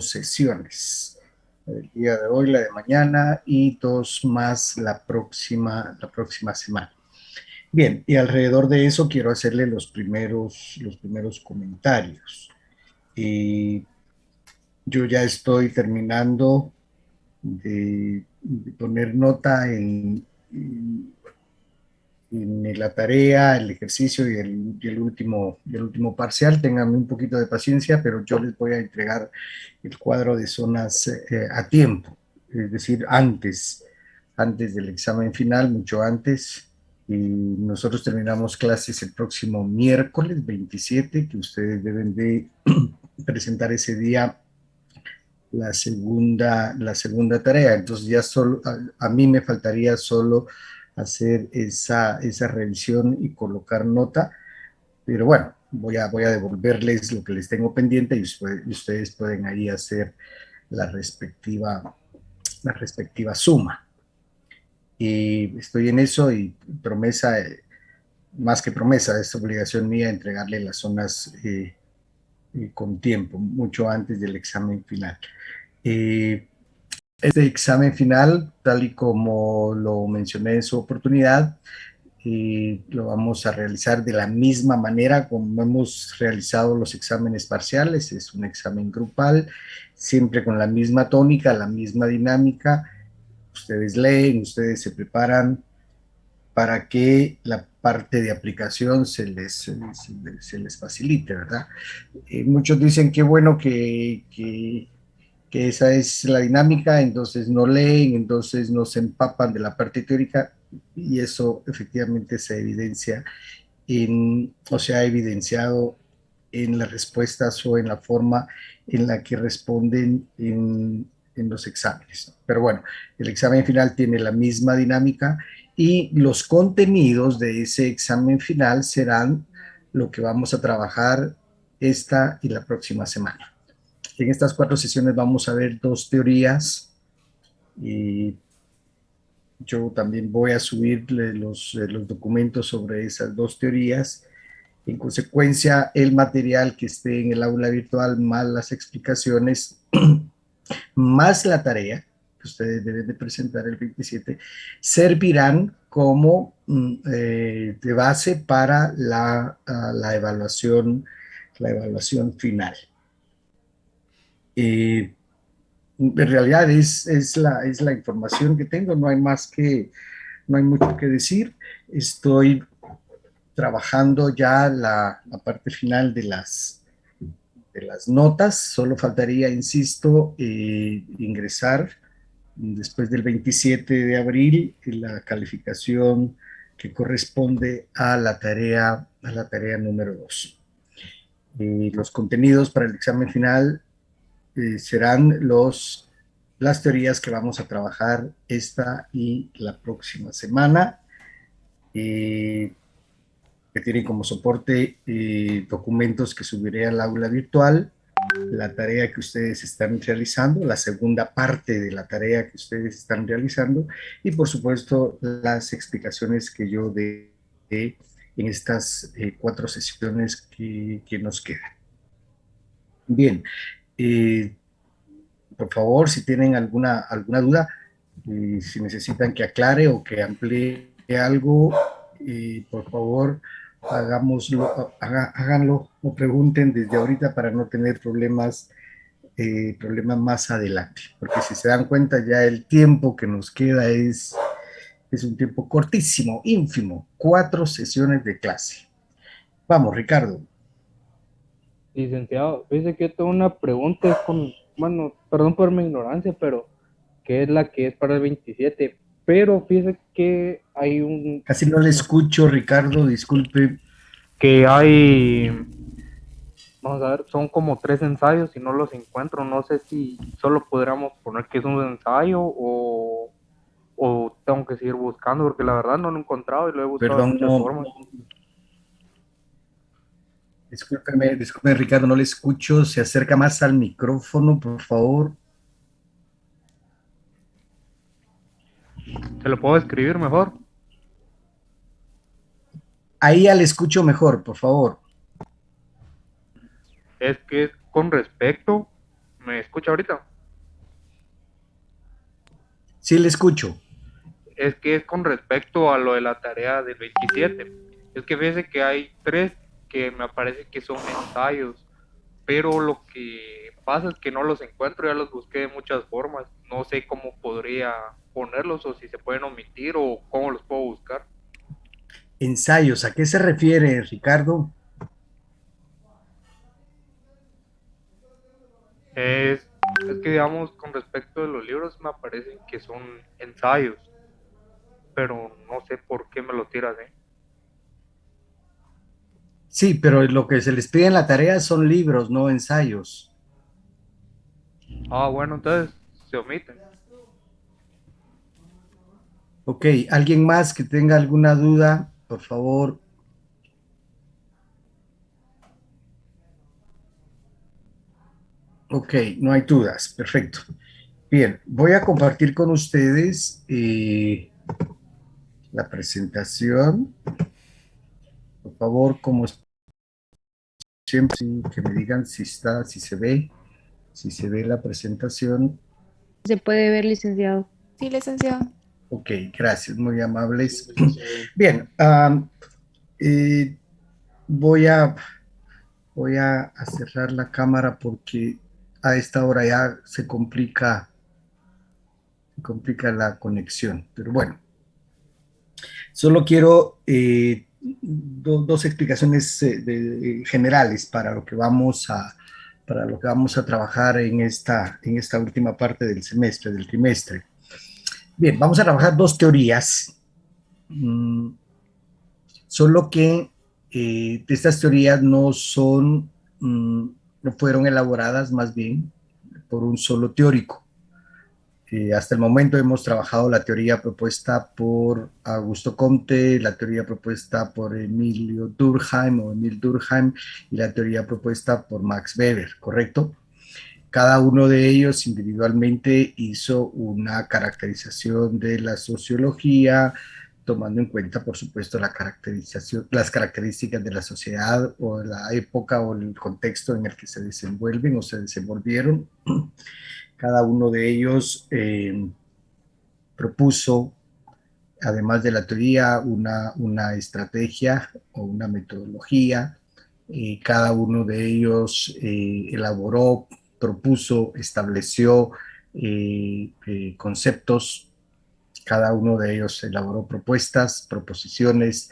sesiones. El día de hoy, la de mañana y dos más la próxima semana. Bien, y alrededor de eso quiero hacerle los primeros comentarios. Y yo ya estoy terminando de poner nota en la tarea, el ejercicio y el último parcial. Ténganme un poquito de paciencia, pero yo les voy a entregar el cuadro de zonas a tiempo, es decir, antes del examen final, mucho antes. Y nosotros terminamos clases el próximo miércoles 27, que ustedes deben de presentar ese día la segunda tarea. Entonces ya solo, a mí me faltaría solo hacer esa revisión y colocar nota, pero bueno, voy a devolverles lo que les tengo pendiente y ustedes pueden ahí hacer la respectiva, la respectiva suma. Y estoy en eso y promesa, más que promesa, es obligación mía entregarle las zonas con tiempo, mucho antes del examen final. Eh, Este examen final, tal y como lo mencioné en su oportunidad, lo vamos a realizar de la misma manera como hemos realizado los exámenes parciales. Es un examen grupal, siempre con la misma tónica, la misma dinámica. Ustedes leen, ustedes se preparan para que la parte de aplicación se les facilite, ¿verdad? Muchos dicen que bueno que esa es la dinámica, entonces no leen, entonces no se empapan de la parte teórica, y eso efectivamente se evidencia o se ha evidenciado en las respuestas o en la forma en la que responden en los exámenes. Pero bueno, el examen final tiene la misma dinámica y los contenidos de ese examen final serán lo que vamos a trabajar esta y la próxima semana. En estas 4 sesiones vamos a ver 2 teorías y yo también voy a subir los documentos sobre esas 2 teorías. En consecuencia, el material que esté en el aula virtual, más las explicaciones, más la tarea que ustedes deben de presentar el 27, servirán como de base para la evaluación final. Eh, En realidad es la información que tengo, no hay mucho que decir. Estoy trabajando ya la parte final de las notas. Solo faltaría, insisto, ingresar después del 27 de abril la calificación que corresponde a la tarea número 2. Los contenidos para el examen final serán las teorías que vamos a trabajar esta y la próxima semana, que tienen como soporte documentos que subiré al aula virtual, la tarea que ustedes están realizando, la segunda parte de la tarea que ustedes están realizando y por supuesto las explicaciones que yo dé en estas 4 sesiones que nos quedan. Bien, eh, por favor, si tienen alguna duda, si necesitan que aclare o que amplíe algo, por favor, háganlo o pregunten desde ahorita para no tener problemas más adelante. Porque si se dan cuenta, ya el tiempo que nos queda es un tiempo cortísimo, ínfimo, 4 sesiones de clase. Vamos, Ricardo. Licenciado, dice que yo tengo una pregunta, bueno, perdón por mi ignorancia, pero ¿qué es la que es para el 27? Pero fíjese que Casi no le escucho, Ricardo, disculpe. que hay, vamos a ver, son como 3 ensayos y no los encuentro. No sé si solo podríamos poner que es un ensayo o tengo que seguir buscando, porque la verdad no lo he encontrado y lo he buscado de Perdón, muchas no, formas. discúlpeme, Ricardo, no le escucho. Se acerca más al micrófono, por favor. ¿Se lo puedo escribir mejor? Ahí ya le escucho mejor, por favor. Es que es con respecto ¿Me escucha ahorita? Sí, le escucho. Es que es con respecto a lo de la tarea del 27. Es que fíjese que hay tres que me parece que son ensayos, pero lo que pasa es que no los encuentro, ya los busqué de muchas formas. No sé cómo podría ponerlos o si se pueden omitir o cómo los puedo buscar. Ensayos, ¿a qué se refiere, Ricardo? Es, es que digamos con respecto de los libros me parecen que son ensayos, pero no sé por qué me lo tiras, ¿eh? Sí, pero lo que se les pide en la tarea son libros, no ensayos. Ah, bueno, entonces se omiten. Ok, ¿alguien más que tenga alguna duda? Por favor. Ok, no hay dudas. Perfecto. Bien, voy a compartir con ustedes la presentación. Por favor, como siempre, sí, que me digan si está, si se ve la presentación. Se puede ver, licenciado. Sí, licenciado. Ok, gracias, muy amables. Bien, eh, voy a, voy a cerrar la cámara porque a esta hora ya se complica la conexión. Pero bueno, solo quiero dos explicaciones generales para lo que vamos a trabajar en esta última parte del semestre, del trimestre. Bien, vamos a trabajar dos teorías, mm, solo que estas teorías no son, no fueron elaboradas más bien por un solo teórico. Hasta el momento hemos trabajado la teoría propuesta por Augusto Comte, la teoría propuesta por Emilio Durkheim o Emil Durkheim y la teoría propuesta por Max Weber, ¿correcto? Cada uno de ellos individualmente hizo una caracterización de la sociología, tomando en cuenta, por supuesto, la caracterización, las características de la sociedad o de la época o el contexto en el que se desenvuelven o se desenvolvieron. Cada uno de ellos propuso, además de la teoría, una estrategia o una metodología. Cada uno de ellos elaboró, propuso, estableció conceptos. Cada uno de ellos elaboró propuestas, proposiciones.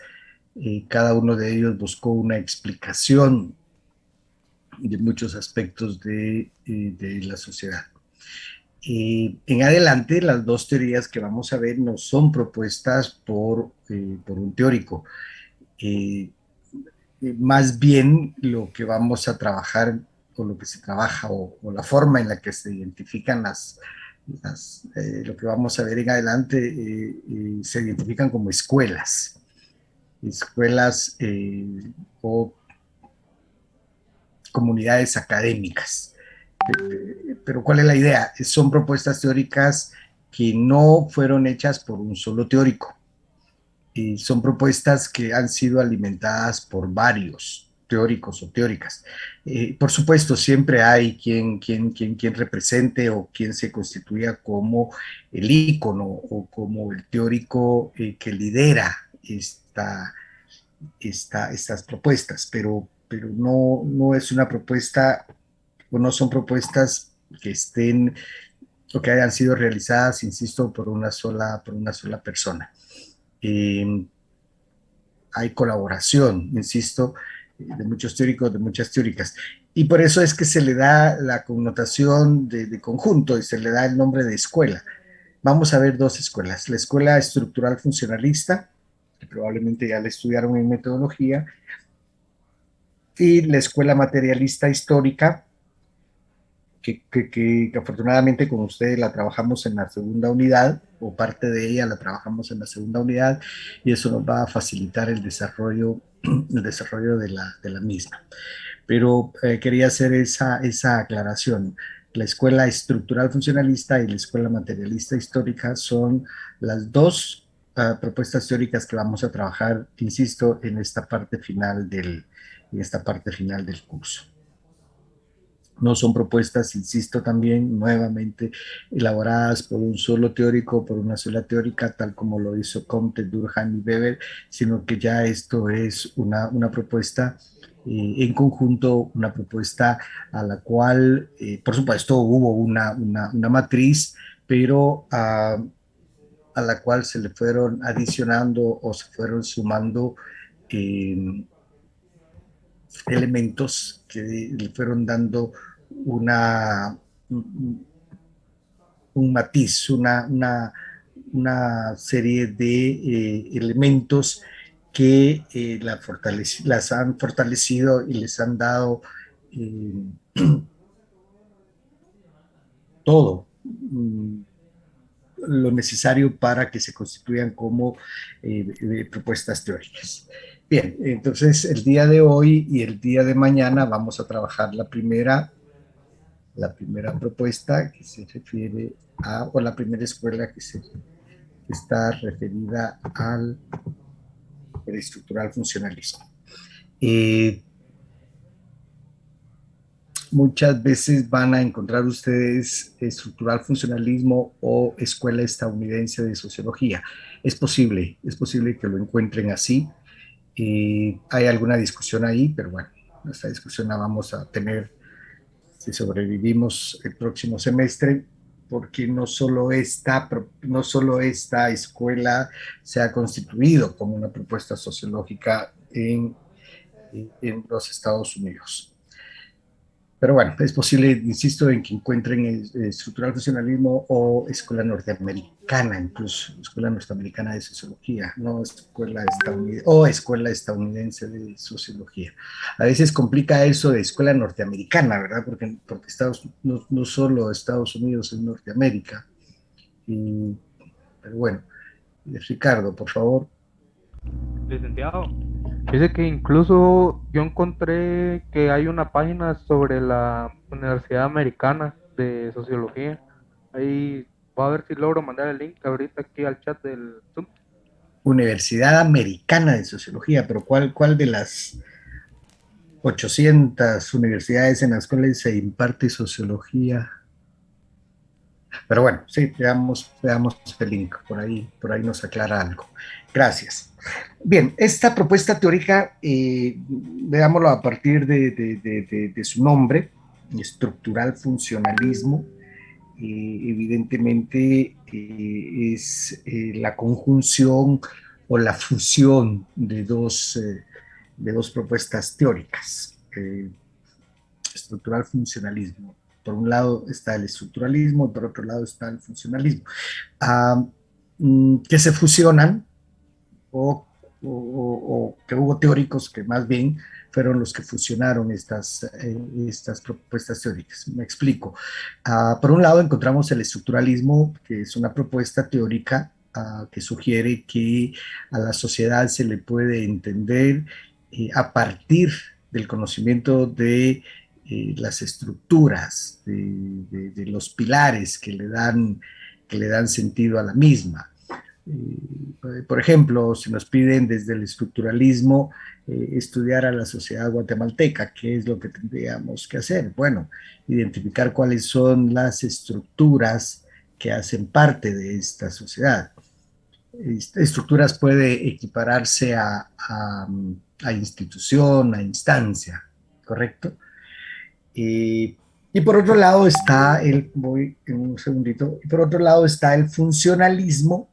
Cada uno de ellos buscó una explicación de muchos aspectos de la sociedad. En adelante, las dos teorías que vamos a ver no son propuestas por un teórico. Eh, Más bien lo que vamos a trabajar o lo que se trabaja o la forma en la que se identifican lo que vamos a ver en adelante se identifican como escuelas o comunidades académicas. Pero ¿cuál es la idea? Son propuestas teóricas que no fueron hechas por un solo teórico. Y son propuestas que han sido alimentadas por varios teóricos o teóricas. Por supuesto, siempre hay quien represente o quien se constituya como el ícono o como el teórico que lidera estas propuestas, pero no es una propuesta o no son propuestas que estén o que hayan sido realizadas, insisto, por una sola persona. Eh, Hay colaboración, insisto, de muchos teóricos, de muchas teóricas. Y por eso es que se le da la connotación de conjunto y se le da el nombre de escuela. Vamos a ver dos escuelas. La escuela estructural funcionalista, que probablemente ya la estudiaron en metodología, y la escuela materialista histórica, que afortunadamente con ustedes la trabajamos en la segunda unidad, o parte de ella la trabajamos en la segunda unidad, y eso nos va a facilitar el desarrollo de la misma. Pero quería hacer esa aclaración. La escuela estructural funcionalista y la escuela materialista histórica son las dos propuestas teóricas que vamos a trabajar, insisto, en esta parte final en esta parte final del curso. No son propuestas, insisto también, nuevamente, elaboradas por un solo teórico, por una sola teórica, tal como lo hizo Comte, Durkheim y Weber, sino que ya esto es una propuesta en conjunto, una propuesta a la cual, por supuesto, hubo una matriz, pero a la cual se le fueron adicionando o se fueron sumando eh, elementos que le fueron dando una, un matiz, una serie de elementos que las han fortalecido y les han dado eh, todo lo necesario para que se constituyan como propuestas teóricas. Bien, entonces el día de hoy y el día de mañana vamos a trabajar la primera propuesta que se refiere o la primera escuela que está referida al estructural funcionalismo. Eh, Muchas veces van a encontrar ustedes estructural funcionalismo o escuela estadounidense de sociología. Es posible que lo encuentren así. Hay alguna discusión ahí, pero bueno, esta discusión la vamos a tener si sobrevivimos el próximo semestre, porque no solo esta escuela se ha constituido como una propuesta sociológica en los Estados Unidos. Pero bueno, es posible, insisto, en que encuentren estructural funcionalismo o escuela norteamericana, incluso escuela norteamericana de sociología, no escuela estadounidense o escuela estadounidense de sociología. A veces complica eso de escuela norteamericana, ¿verdad? Porque no solo Estados Unidos es Norteamérica. Y, pero bueno, Ricardo, por favor. Licenciado, dice que incluso yo encontré que hay una página sobre la Universidad Americana de Sociología. Ahí voy a ver si logro mandar el link ahorita aquí al chat del Zoom. Universidad Americana de Sociología, pero ¿cuál de las 800 universidades en las cuales se imparte sociología? Pero bueno, sí, veamos el link, por ahí nos aclara algo. Gracias. Bien, esta propuesta teórica, veámoslo a partir de su nombre, estructural funcionalismo, evidentemente es la conjunción o la fusión de dos propuestas teóricas. Estructural funcionalismo. Por un lado está el estructuralismo y por otro lado está el funcionalismo, ah, que se fusionan o que hubo teóricos que más bien fueron los que fusionaron estas propuestas teóricas. Me explico. Por un lado encontramos el estructuralismo, que es una propuesta teórica que sugiere que a la sociedad se le puede entender a partir del conocimiento de las estructuras, de los pilares que le dan sentido a la misma. Por ejemplo, si nos piden desde el estructuralismo estudiar a la sociedad guatemalteca, ¿qué es lo que tendríamos que hacer? Bueno, identificar cuáles son las estructuras que hacen parte de esta sociedad. Estructuras puede equipararse a institución, a instancia, ¿correcto? Y por otro lado está voy en un segundito, y por otro lado está el funcionalismo,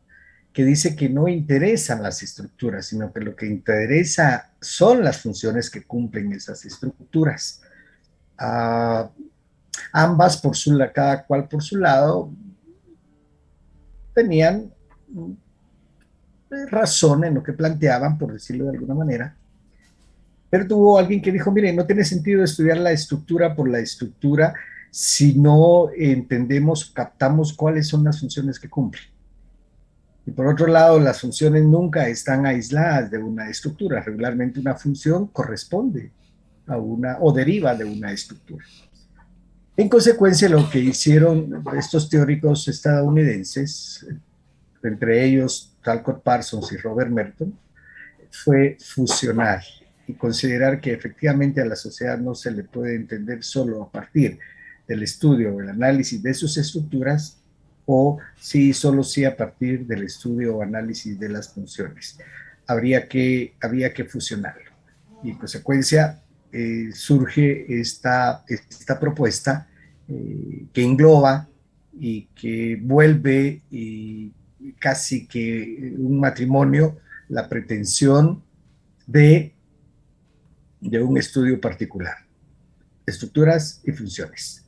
que dice que no interesan las estructuras, sino que lo que interesa son las funciones que cumplen esas estructuras. Ah, ambas, cada cual por su lado, tenían razón en lo que planteaban, por decirlo de alguna manera, pero tuvo alguien que dijo, mire, no tiene sentido estudiar la estructura por la estructura si no entendemos, captamos cuáles son las funciones que cumplen. Y por otro lado, las funciones nunca están aisladas de una estructura. Regularmente una función corresponde a una o deriva de una estructura. En consecuencia, lo que hicieron estos teóricos estadounidenses, entre ellos Talcott Parsons y Robert Merton, fue fusionar y considerar que efectivamente a la sociedad no se le puede entender solo a partir del estudio o el análisis de sus estructuras, o sí, solo sí a partir del estudio o análisis de las funciones. Había que fusionarlo. Y en consecuencia surge esta propuesta que engloba y que vuelve casi que un matrimonio la pretensión de, de un estudio particular, estructuras y funciones.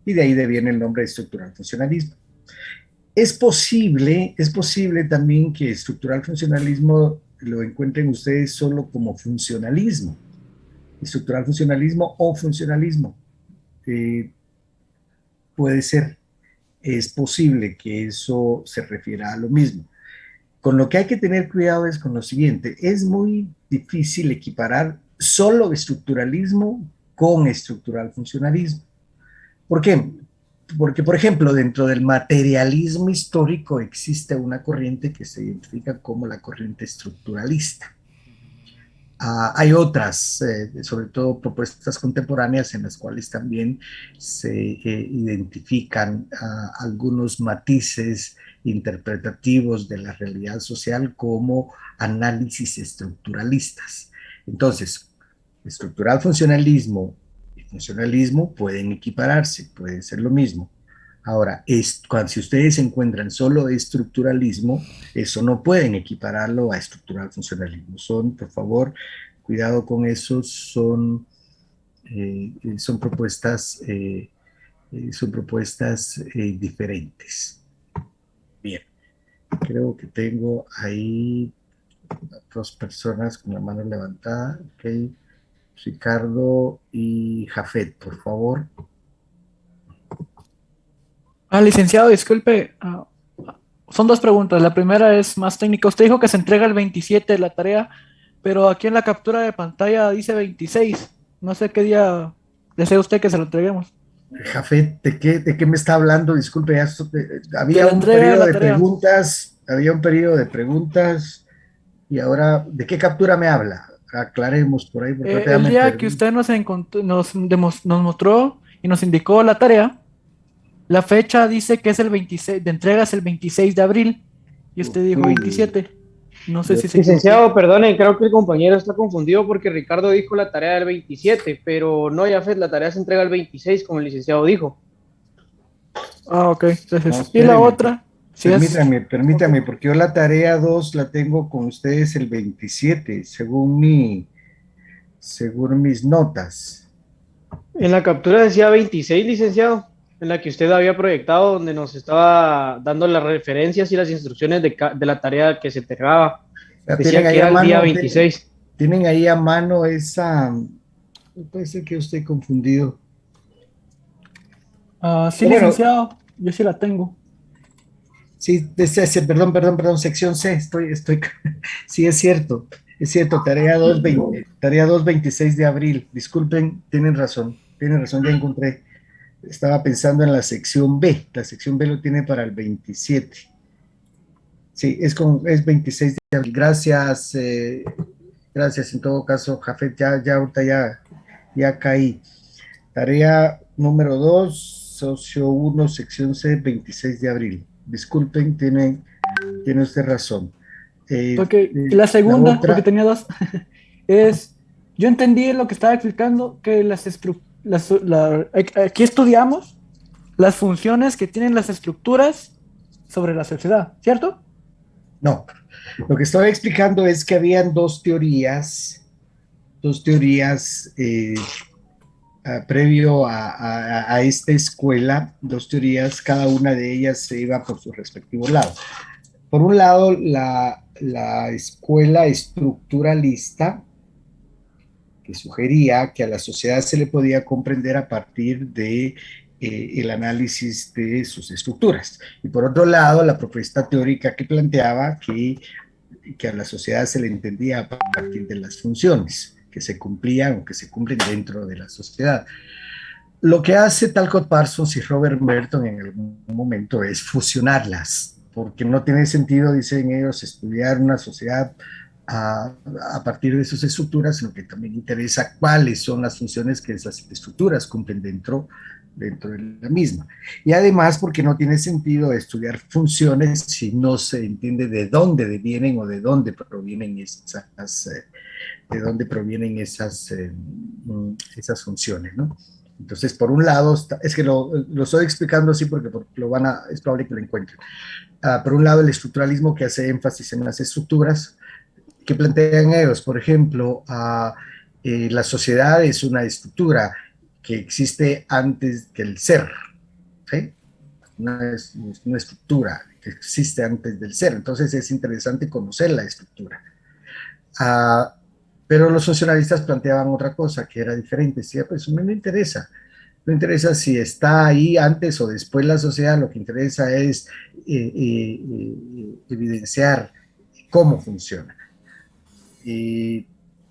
Y de ahí viene el nombre de estructural funcionalismo. Es posible también que estructural funcionalismo lo encuentren ustedes solo como funcionalismo, estructural funcionalismo o funcionalismo. Puede ser, es posible que eso se refiera a lo mismo. Con lo que hay que tener cuidado es con lo siguiente, es muy difícil equiparar solo estructuralismo con estructural funcionalismo. ¿Por qué? Porque, por ejemplo, dentro del materialismo histórico existe una corriente que se identifica como la corriente estructuralista. Hay otras, sobre todo propuestas contemporáneas, en las cuales también se identifican algunos matices interpretativos de la realidad social como análisis estructuralistas. Entonces, estructural funcionalismo y funcionalismo pueden equipararse, pueden ser lo mismo. Ahora, si ustedes encuentran solo estructuralismo, eso no pueden equipararlo a estructural funcionalismo. Por favor, cuidado con eso, son propuestas diferentes. Bien, creo que tengo ahí dos personas con la mano levantada. Ok, Ricardo y Jafet, por favor. Licenciado, disculpe, son dos preguntas. La primera es más técnica. Usted dijo que se entrega el 27 de la tarea, pero aquí en la captura de pantalla dice 26. No sé qué día desea usted que se lo entreguemos. Jafet, ¿de qué me está hablando? Disculpe, De la entrega de la tarea. Había un periodo de preguntas y ahora, ¿de qué captura me habla? Aclaremos por ahí, porque ahorita ya El me día que perdí. usted nos mostró y nos indicó la tarea, la fecha dice que es el 26, de entrega es el 26 de abril, y usted dijo Ok. 27. No sé Yo- si se equivocó. Licenciado, perdone, creo que el compañero está confundido porque Ricardo dijo la tarea del 27, pero no, Jafet, la tarea se entrega el 26, como el licenciado dijo. Ok, No, entonces. Y la espéreme, otra, si es. permítame, porque yo la tarea 2 la tengo con ustedes el 27, según mis notas. En la captura decía 26, licenciado, en la que usted había proyectado, donde nos estaba dando las referencias y las instrucciones de la tarea que se entregaba. Ya tienen Decía que ahí a era el día mano, 26. tienen ahí a mano esa, puede ser que yo esté confundido. Sí, Bueno, licenciado, yo sí la tengo. sí, perdón, sección C, sí, es cierto, tarea 2, 26 de abril, disculpen, tienen razón, ya encontré, estaba pensando en la sección B lo tiene para el 27, sí, es 26 de abril, gracias en todo caso, Jafet, ahorita ya caí, tarea número 2, socio 1, sección C, 26 de abril, disculpen, tiene usted razón. Ok, y la La segunda, porque otra, tenía dos, es, yo entendí lo que estaba explicando, que aquí estudiamos las funciones que tienen las estructuras sobre la sociedad, ¿cierto? no, lo que estaba explicando es que habían dos teorías previo a esta escuela, dos teorías, cada una de ellas se iba por su respectivo lado. Por un lado, la escuela estructuralista, que sugería que a la sociedad se le podía comprender a partir de el análisis de sus estructuras. Y por otro lado, la propuesta teórica que planteaba que a la sociedad se le entendía a partir de las funciones que se cumplían o que se cumplen dentro de la sociedad. Lo que hace Talcott Parsons y Robert Merton en algún momento es fusionarlas, porque no tiene sentido, dicen ellos, estudiar una sociedad a, a partir de sus estructuras, sino que también interesa cuáles son las funciones que esas estructuras cumplen dentro de la misma. Y además porque no tiene sentido estudiar funciones si no se entiende de dónde vienen o de dónde provienen esas funciones, ¿no? Entonces, por un lado, es que lo estoy explicando así porque es probable que lo encuentren. Por un lado, el estructuralismo que hace énfasis en las estructuras que plantean ellos. Por ejemplo, la sociedad es una estructura que existe antes que el ser, ¿sí? Es una estructura que existe antes del ser. Entonces es interesante conocer la estructura. Pero los funcionalistas planteaban otra cosa que era diferente. Sí, pues no me interesa. No interesa si está ahí antes o después la sociedad, lo que interesa es evidenciar cómo funciona. Y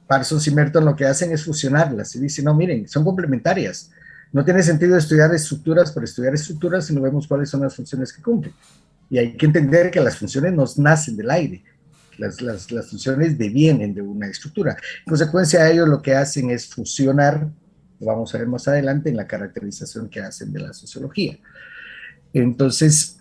Parsons y Merton lo que hacen es fusionarlas y dicen, no, miren, son complementarias. No tiene sentido estudiar estructuras por estudiar estructuras si no vemos cuáles son las funciones que cumplen. Y hay que entender que las funciones no nacen del aire. Las funciones devienen de una estructura. En consecuencia de ello, lo que hacen es fusionar, lo vamos a ver más adelante en la caracterización que hacen de la sociología. Entonces,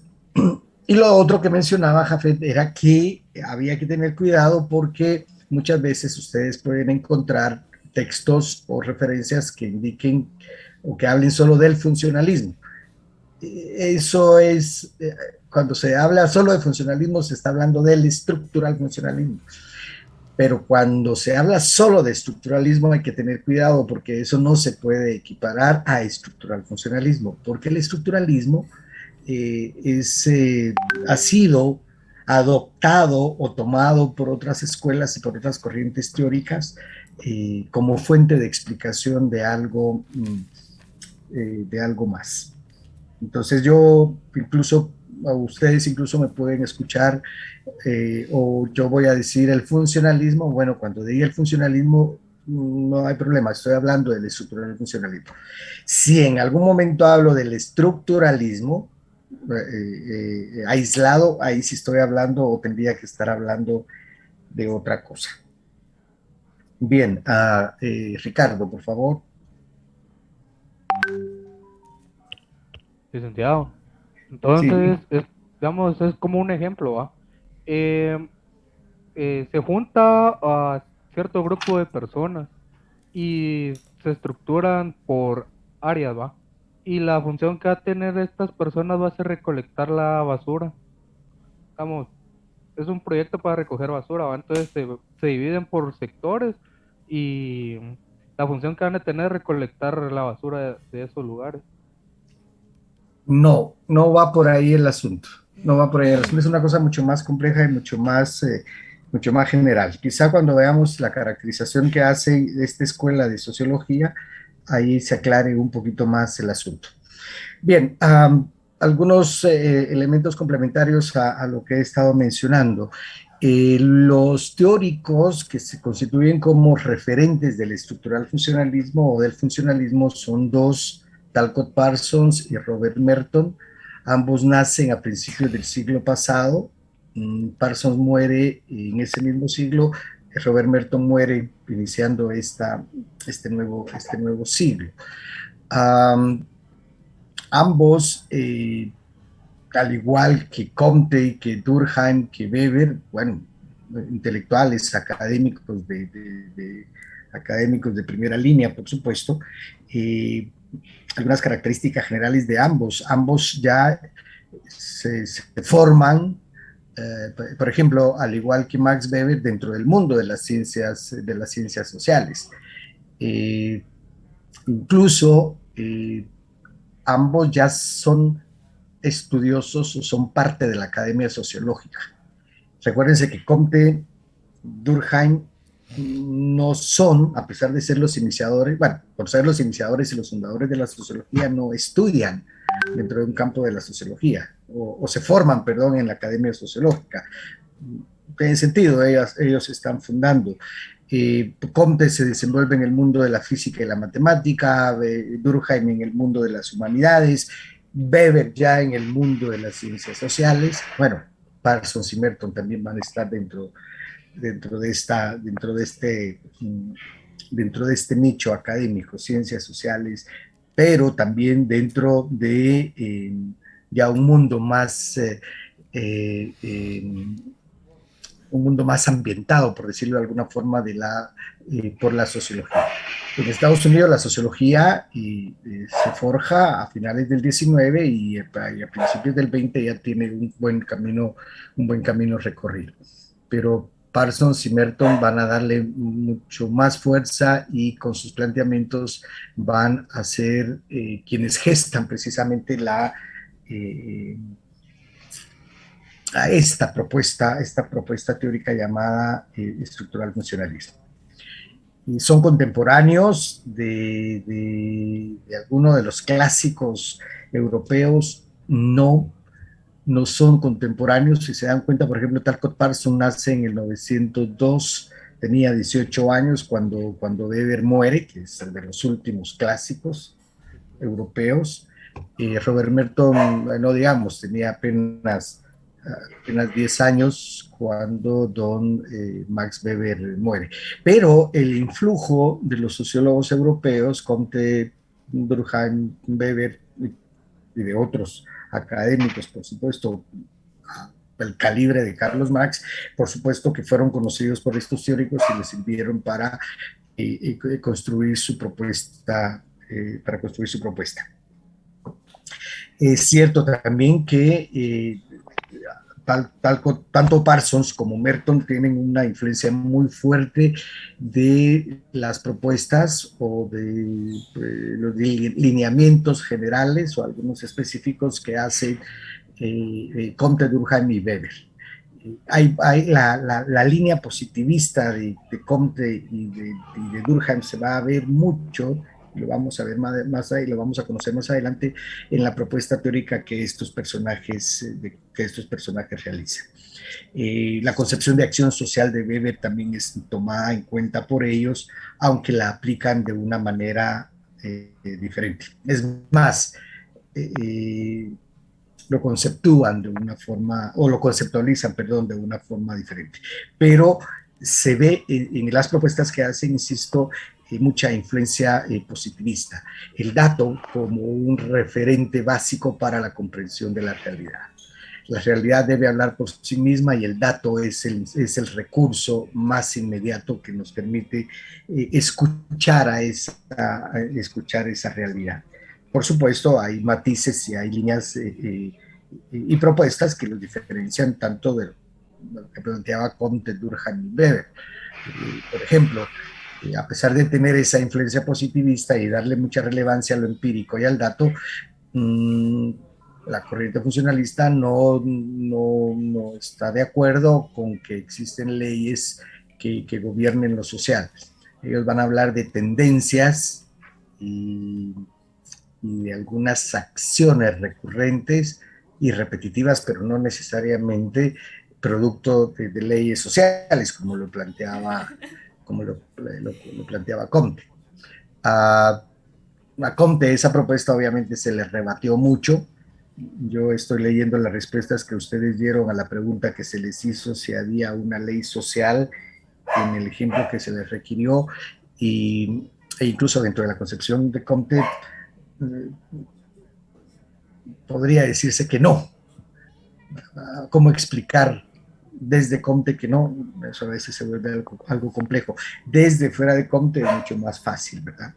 y lo otro que mencionaba Jafet era que había que tener cuidado porque muchas veces ustedes pueden encontrar textos o referencias que indiquen o que hablen solo del funcionalismo. Eso es, cuando se habla solo de funcionalismo, se está hablando del estructural funcionalismo. Pero cuando se habla solo de estructuralismo hay que tener cuidado porque eso no se puede equiparar a estructural funcionalismo, porque el estructuralismo ha sido adoptado o tomado por otras escuelas y por otras corrientes teóricas como fuente de explicación de algo más. Entonces yo incluso, a ustedes incluso me pueden escuchar o yo voy a decir el funcionalismo. Bueno, cuando diga el funcionalismo no hay problema, estoy hablando del estructural funcionalismo. Si en algún momento hablo del estructuralismo aislado, ahí sí estoy hablando o tendría que estar hablando de otra cosa. Bien, Ricardo, por favor. Licenciado. Sí. Entonces, digamos, es como un ejemplo, ¿va? Se junta a cierto grupo de personas y se estructuran por áreas, ¿va? Y la función que va a tener estas personas va a ser recolectar la basura. Digamos, es un proyecto para recoger basura, ¿va? Entonces se dividen por sectores y la función que van a tener es recolectar la basura de esos lugares. No, no va por ahí el asunto. No va por ahí el asunto. Es una cosa mucho más compleja y mucho más general. Quizá cuando veamos la caracterización que hace esta escuela de sociología, ahí se aclare un poquito más el asunto. Bien, algunos elementos complementarios a lo que he estado mencionando. Los teóricos que se constituyen como referentes del estructural funcionalismo o del funcionalismo son dos: Talcott Parsons y Robert Merton. Ambos nacen a principios del siglo pasado. Parsons muere en ese mismo siglo, Robert Merton muere iniciando este nuevo siglo. Ambos, al igual que Comte, que Durkheim, que Weber, bueno, intelectuales, académicos de primera línea, por supuesto, algunas características generales de ambos. Ambos ya se forman, por ejemplo, al igual que Max Weber, dentro del mundo de las ciencias sociales. Incluso ambos ya son estudiosos o son parte de la academia sociológica. Recuérdense que Comte, Durkheim no son, a pesar de ser los iniciadores, bueno, por ser los iniciadores y los fundadores de la sociología, no estudian dentro de un campo de la sociología, o se forman, perdón, en la academia sociológica. En sentido, ellos están fundando. Comte se desenvuelve en el mundo de la física y la matemática, Durkheim en el mundo de las humanidades, Weber ya en el mundo de las ciencias sociales. Bueno, Parsons y Merton también van a estar dentro dentro de este nicho académico, ciencias sociales, pero también dentro de ya eh, eh, un mundo más ambientado, por decirlo de alguna forma, por la sociología. En Estados Unidos la sociología se forja a finales del 19 y a principios del 20 ya tiene un buen camino recorrido. Pero Parsons y Merton van a darle mucho más fuerza y con sus planteamientos van a ser quienes gestan precisamente a esta propuesta teórica llamada estructural funcionalismo. Y son contemporáneos de algunos de los clásicos europeos, no son contemporáneos. Si se dan cuenta, por ejemplo, Talcott Parsons nace en el 902, tenía 18 años cuando Weber muere, que es el de los últimos clásicos europeos. Robert Merton, no digamos, tenía apenas 10 años cuando don Max Weber muere. Pero el influjo de los sociólogos europeos, Comte, Durkheim, Weber y de otros académicos, por supuesto, el calibre de Carlos Marx, por supuesto que fueron conocidos por estos teóricos y les sirvieron para construir su propuesta. Es cierto también que tanto Parsons como Merton tienen una influencia muy fuerte de las propuestas o de los lineamientos generales o algunos específicos que hacen Comte, Durkheim y Weber. Hay la línea positivista de Comte y de Durkheim se va a ver mucho, lo vamos a ver más ahí, lo vamos a conocer más adelante en la propuesta teórica que estos personajes realizan. La concepción de acción social de Weber también es tomada en cuenta por ellos, aunque la aplican de una manera diferente. Es más, lo conceptúan de una forma, o lo conceptualizan, perdón, de una forma diferente. Pero se ve en las propuestas que hacen, insisto, mucha influencia positivista. El dato como un referente básico para la comprensión de la realidad. La realidad debe hablar por sí misma y el dato es el recurso más inmediato que nos permite escuchar esa realidad. Por supuesto, hay matices y hay líneas y propuestas que los diferencian tanto de lo que planteaba Comte, Durkheim y Weber. Por ejemplo, a pesar de tener esa influencia positivista y darle mucha relevancia a lo empírico y al dato, la corriente funcionalista no está de acuerdo con que existen leyes que gobiernen lo social. Ellos van a hablar de tendencias y de algunas acciones recurrentes y repetitivas, pero no necesariamente producto de leyes sociales, como lo planteaba Comte. A Comte esa propuesta obviamente se le rebatió mucho. Yo estoy leyendo las respuestas que ustedes dieron a la pregunta que se les hizo si había una ley social en el ejemplo que se les requirió, e incluso dentro de la concepción de Comte podría decirse que no. ¿Cómo explicar desde Comte que no? Eso a veces se vuelve algo complejo. Desde fuera de Comte es mucho más fácil, ¿verdad?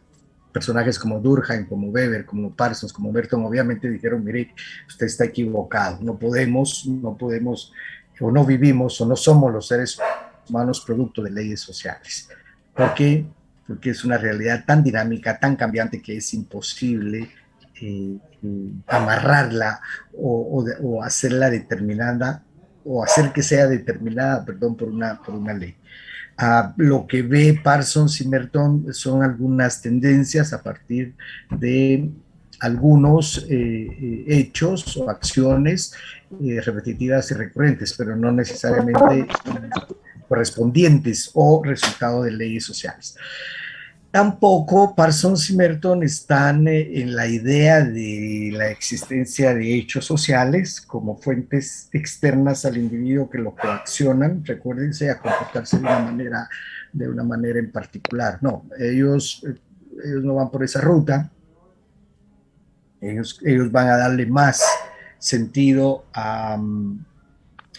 Personajes como Durkheim, como Weber, como Parsons, como Merton, obviamente dijeron, mire, usted está equivocado, no podemos, o no vivimos, o no somos los seres humanos producto de leyes sociales. ¿Por qué? Porque es una realidad tan dinámica, tan cambiante, que es imposible amarrarla o hacerla determinada, o hacer que sea determinada, perdón, por una ley. Lo que ve Parsons y Merton son algunas tendencias a partir de algunos hechos o acciones repetitivas y recurrentes, pero no necesariamente correspondientes o resultado de leyes sociales. Tampoco Parsons y Merton están en la idea de la existencia de hechos sociales como fuentes externas al individuo que lo coaccionan, recuérdense, a comportarse de una manera en particular. No, ellos no van por esa ruta. Ellos van a darle más sentido a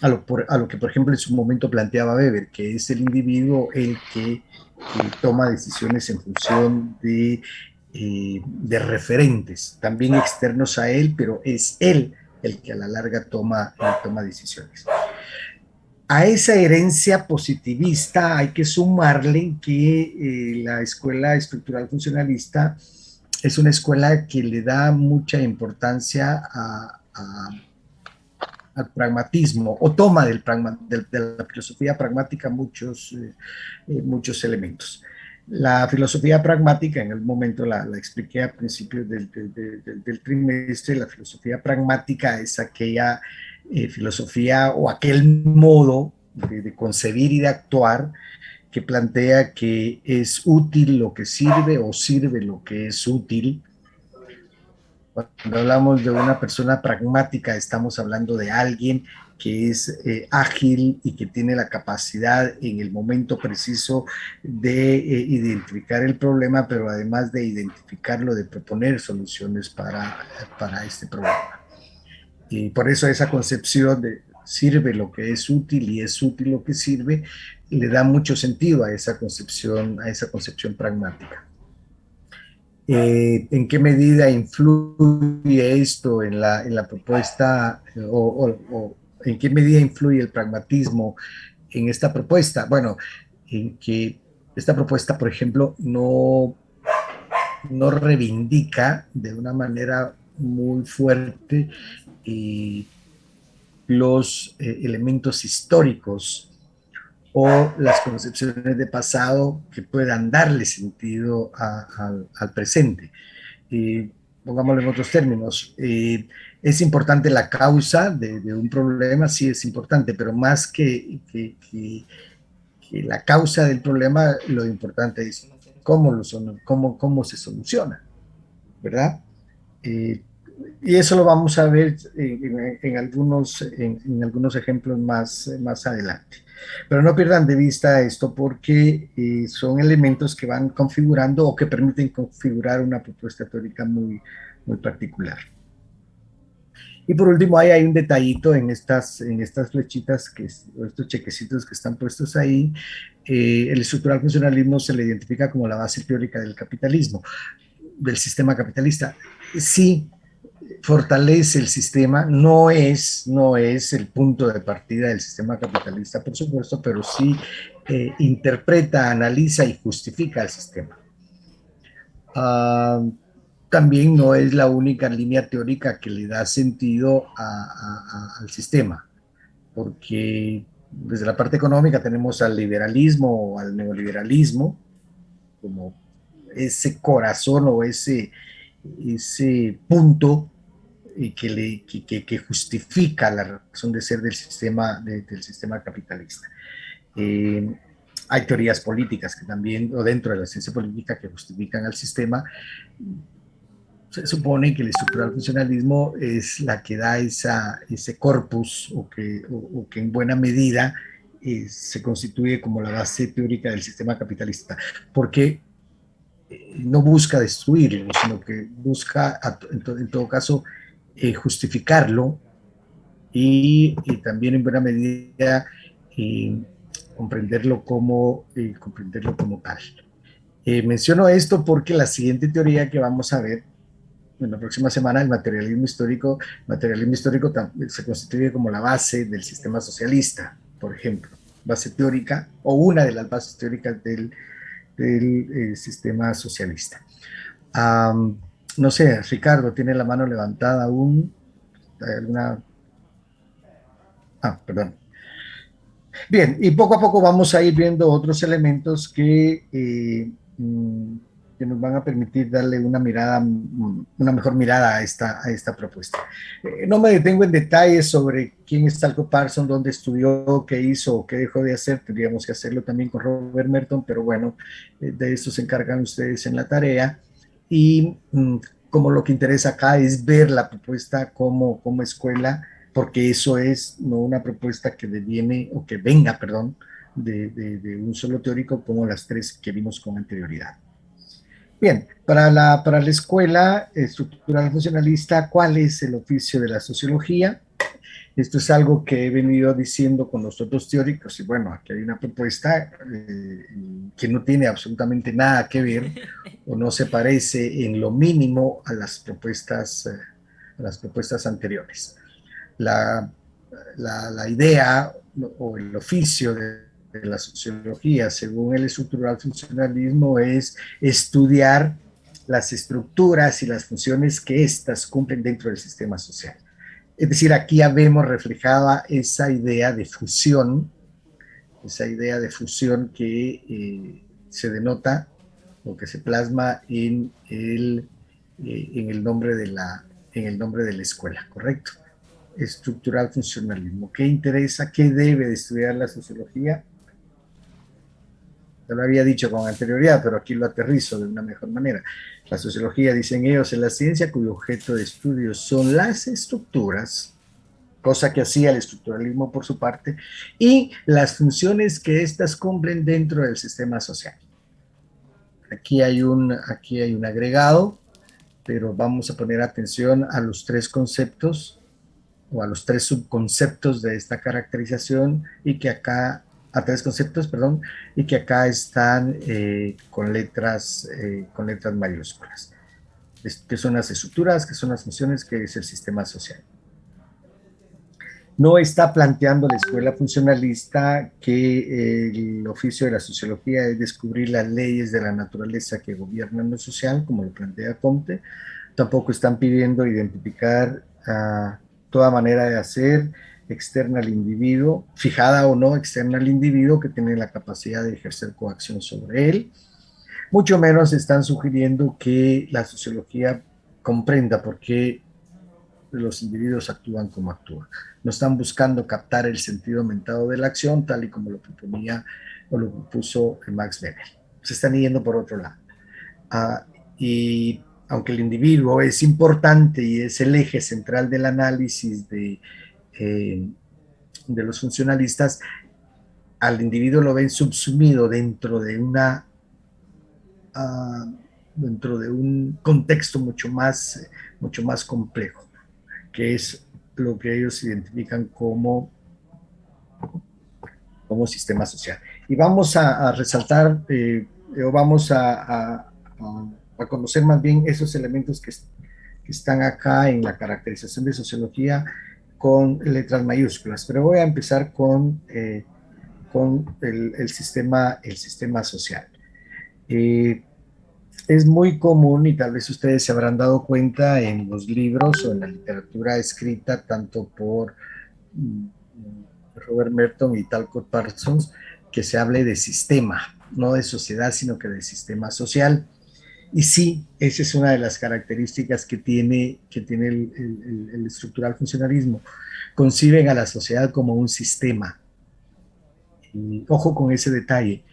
lo que, por ejemplo, en su momento planteaba Weber, que es el individuo el que toma decisiones en función de referentes, también externos a él, pero es él el que a la larga toma decisiones. A esa herencia positivista hay que sumarle que la escuela estructural funcionalista es una escuela que le da mucha importancia al pragmatismo o toma de la filosofía pragmática muchos elementos. La filosofía pragmática, en el momento la expliqué a principios del trimestre, la filosofía pragmática es aquella filosofía o aquel modo de concebir y de actuar que plantea que es útil lo que sirve o sirve lo que es útil. Cuando hablamos de una persona pragmática, estamos hablando de alguien que es ágil y que tiene la capacidad en el momento preciso de identificar el problema, pero además de identificarlo, de proponer soluciones para este problema. Y por eso esa concepción de sirve lo que es útil y es útil lo que sirve, le da mucho sentido a esa concepción pragmática. ¿En qué medida influye esto en la propuesta o en qué medida influye el pragmatismo en esta propuesta? Bueno, en que esta propuesta, por ejemplo, no reivindica de una manera muy fuerte los elementos históricos o las concepciones de pasado que puedan darle sentido al presente. Pongámoslo en otros términos, es importante la causa de un problema, sí es importante, pero más que la causa del problema, lo importante es cómo se soluciona, ¿verdad? Y eso lo vamos a ver en algunos ejemplos más adelante. Pero no pierdan de vista esto porque son elementos que van configurando o que permiten configurar una propuesta teórica muy particular. Y por último, hay un detallito en estas flechitas, o estos chequecitos que están puestos ahí. El estructural funcionalismo se le identifica como la base teórica del capitalismo, del sistema capitalista. Sí, fortalece el sistema, no es el punto de partida del sistema capitalista, por supuesto, pero sí interpreta, analiza y justifica el sistema. También no es la única línea teórica que le da sentido al sistema, porque desde la parte económica tenemos al liberalismo o al neoliberalismo como ese corazón o ese punto que justifica la razón de ser del sistema capitalista. Hay teorías políticas que también, o dentro de la ciencia política, que justifican al sistema. Se supone que el estructural funcionalismo es la que da ese corpus o que en buena medida se constituye como la base teórica del sistema capitalista, porque no busca destruirlo, sino que busca, en todo caso, justificarlo y también en buena medida comprenderlo como tal. Menciono esto porque la siguiente teoría que vamos a ver en la próxima semana, el materialismo histórico se constituye como la base del sistema socialista, por ejemplo, base teórica o una de las bases teóricas del sistema socialista. No sé, Ricardo tiene la mano levantada aún. ¿Hay alguna? Perdón. Bien, y poco a poco vamos a ir viendo otros elementos que que nos van a permitir darle una mirada, una mejor mirada a esta propuesta. No me detengo en detalles sobre quién es Talcott Parsons, dónde estudió, qué hizo o qué dejó de hacer. Tendríamos que hacerlo también con Robert Merton, pero bueno, de eso se encargan ustedes en la tarea. Y como lo que interesa acá es ver la propuesta como escuela, porque eso es no una propuesta que deviene o que venga, perdón, de un solo teórico como las tres que vimos con anterioridad. Bien, para la escuela estructural funcionalista, ¿cuál es el oficio de la sociología? Esto es algo que he venido diciendo con los otros teóricos y bueno, aquí hay una propuesta que no tiene absolutamente nada que ver o no se parece en lo mínimo a las propuestas anteriores. La idea o el oficio de la sociología, según el estructural funcionalismo, es estudiar las estructuras y las funciones que éstas cumplen dentro del sistema social. Es decir, aquí ya vemos reflejada esa idea de fusión que se denota o que se plasma en el nombre de la escuela, ¿correcto? Estructural funcionalismo. ¿Qué interesa? ¿Qué debe de estudiar la sociología? Ya lo había dicho con anterioridad, pero aquí lo aterrizo de una mejor manera. La sociología, dicen ellos, es la ciencia cuyo objeto de estudio son las estructuras, cosa que hacía el estructuralismo por su parte, y las funciones que éstas cumplen dentro del sistema social. Aquí hay un agregado, pero vamos a poner atención a los tres conceptos o a los tres subconceptos de esta caracterización y que acá, a tres conceptos, perdón, y que acá están con letras mayúsculas. ¿Qué son las estructuras? ¿Qué son las funciones? ¿Qué es el sistema social? No está planteando la escuela funcionalista que el oficio de la sociología es descubrir las leyes de la naturaleza que gobiernan lo social, como lo plantea Comte. Tampoco están pidiendo identificar toda manera de hacer externa al individuo, fijada o no externa al individuo, que tiene la capacidad de ejercer coacción sobre él. Mucho menos están sugiriendo que la sociología comprenda por qué los individuos actúan como actúan. No están buscando captar el sentido aumentado de la acción, tal y como lo proponía o lo propuso Max Weber. Se están yendo por otro lado. Y aunque el individuo es importante y es el eje central del análisis de los funcionalistas, al individuo lo ven subsumido dentro de un contexto mucho más complejo, que es lo que ellos identifican como sistema social. Y vamos a resaltar, o vamos a conocer más bien esos elementos que están acá en la caracterización de sociología con letras mayúsculas. Pero voy a empezar con el sistema social. Es muy común, y tal vez ustedes se habrán dado cuenta en los libros o en la literatura escrita, tanto por Robert Merton y Talcott Parsons, que se hable de sistema, no de sociedad, sino que de sistema social. Y sí, esa es una de las características que tiene el estructural funcionalismo. Conciben a la sociedad como un sistema. Y ojo con ese detalle.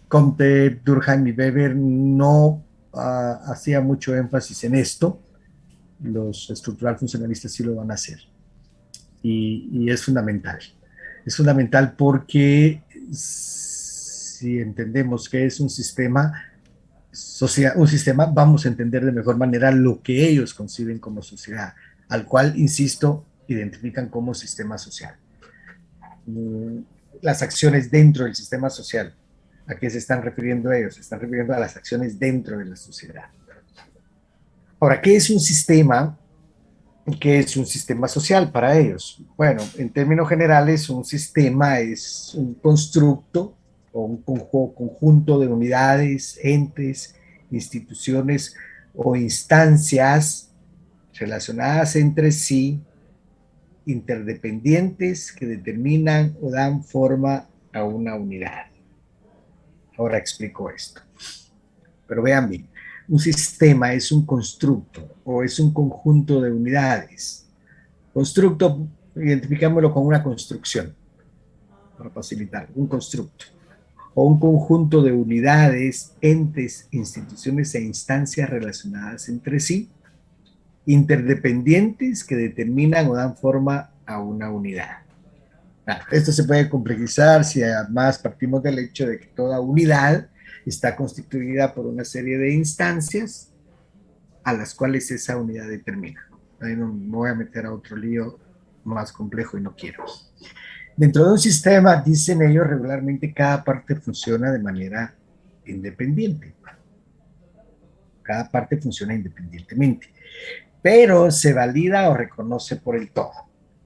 Comte, Durkheim y Weber no hacía mucho énfasis en esto. Los estructural funcionalistas sí lo van a hacer. Y es fundamental. Es fundamental porque si entendemos que es un sistema, vamos a entender de mejor manera lo que ellos conciben como sociedad, al cual, insisto, identifican como sistema social. Las acciones dentro del sistema social, ¿a qué se están refiriendo ellos? Se están refiriendo a las acciones dentro de la sociedad. Ahora, ¿qué es un sistema? ¿Qué es un sistema social para ellos? Bueno, en términos generales, un sistema es un constructo o un conjunto de unidades, entes, instituciones o instancias relacionadas entre sí, interdependientes, que determinan o dan forma a una unidad. Ahora explico esto. Pero vean bien, un sistema es un constructo o es un conjunto de unidades. Constructo, identificámoslo con una construcción, para facilitar, un constructo. O un conjunto de unidades, entes, instituciones e instancias relacionadas entre sí, interdependientes que determinan o dan forma a una unidad. Claro, esto se puede complejizar si además partimos del hecho de que toda unidad está constituida por una serie de instancias a las cuales esa unidad determina. Ahí no me voy a meter a otro lío más complejo y no quiero. Dentro de un sistema, dicen ellos regularmente, cada parte funciona de manera independiente. Cada parte funciona independientemente, pero se valida o reconoce por el todo.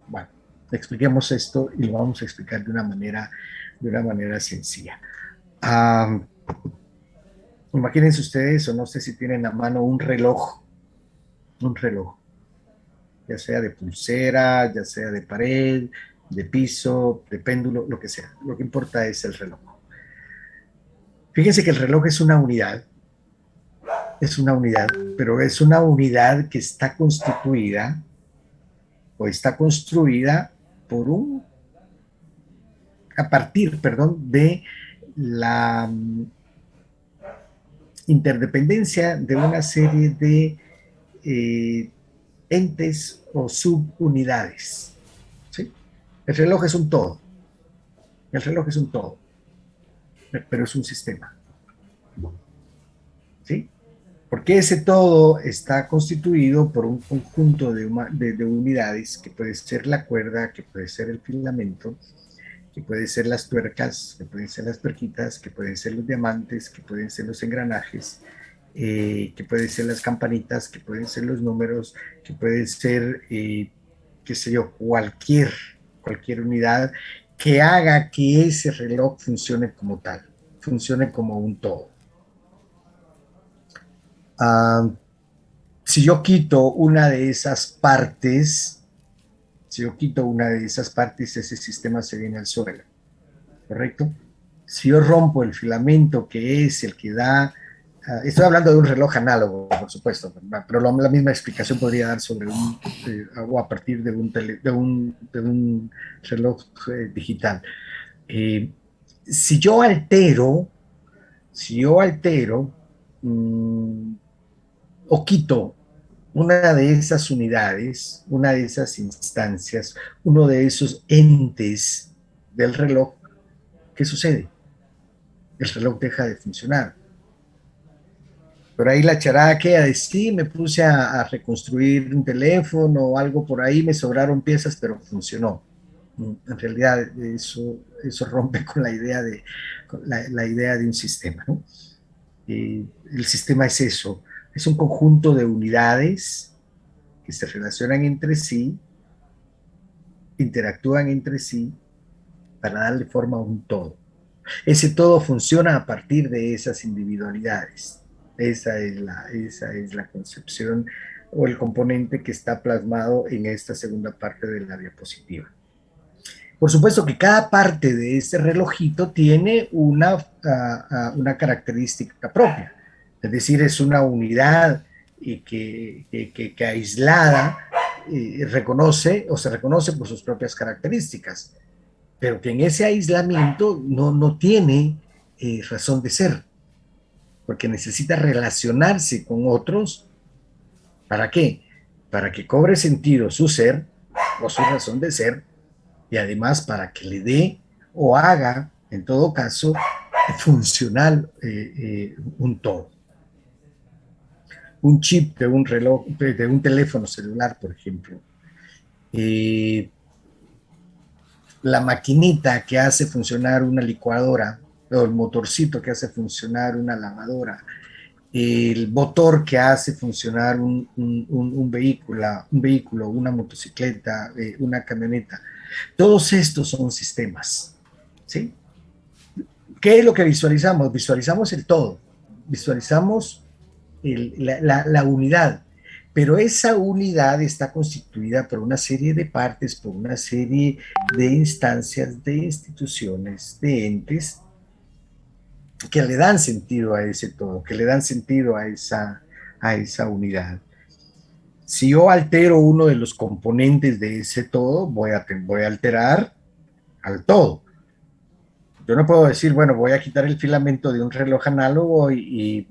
Bueno, expliquemos esto y lo vamos a explicar de una manera sencilla. Imagínense ustedes, o no sé si tienen a mano un reloj, ya sea de pulsera, ya sea de pared, de piso, de péndulo, lo que sea. Lo que importa es el reloj. Fíjense que el reloj es una unidad, pero es una unidad que está constituida o está construida por a partir, perdón, de la interdependencia de una serie de entes o subunidades. ¿Sí? El reloj es un todo. El reloj es un todo, pero es un sistema. ¿Sí? Porque ese todo está constituido por un conjunto de unidades, que puede ser la cuerda, que puede ser el filamento, que pueden ser las tuercas, que pueden ser las tuerquitas, que pueden ser los diamantes, que pueden ser los engranajes, que pueden ser las campanitas, que pueden ser los números, que pueden ser, qué sé yo, cualquier unidad que haga que ese reloj funcione como tal, funcione como un todo. Si yo quito una de esas partes, ese sistema se viene al suelo, ¿correcto? Si yo rompo el filamento que es el que da, estoy hablando de un reloj análogo, por supuesto, pero la misma explicación podría dar sobre o a partir de un reloj digital. Si yo altero o quito una de esas unidades, una de esas instancias, uno de esos entes del reloj, ¿qué sucede? El reloj deja de funcionar. Por ahí la charada queda de sí, me puse a reconstruir un teléfono o algo por ahí, me sobraron piezas, pero funcionó. En realidad eso rompe con la idea la idea de un sistema, ¿no? El sistema es eso, es un conjunto de unidades que se relacionan entre sí, interactúan entre sí para darle forma a un todo. Ese todo funciona a partir de esas individualidades. Esa es la concepción o el componente que está plasmado en esta segunda parte de la diapositiva. Por supuesto que cada parte de este relojito tiene una característica propia, es decir, es una unidad que aislada reconoce o se reconoce por sus propias características, pero que en ese aislamiento no tiene razón de ser, porque necesita relacionarse con otros. ¿Para qué? Para que cobre sentido su ser o su razón de ser, y además para que le dé o haga, en todo caso, funcional un todo. Un chip de un reloj, de un teléfono celular, por ejemplo. La maquinita que hace funcionar una licuadora, o el motorcito que hace funcionar una lavadora, el motor que hace funcionar un vehículo, una motocicleta, una camioneta. Todos estos son sistemas, ¿sí? ¿Qué es lo que visualizamos? Visualizamos el todo, visualizamos la unidad, pero esa unidad está constituida por una serie de partes, por una serie de instancias, de instituciones, de entes, que le dan sentido a ese todo, que le dan sentido a esa unidad. Si yo altero uno de los componentes de ese todo, voy a alterar al todo. Yo no puedo decir, bueno, voy a quitar el filamento de un reloj análogo y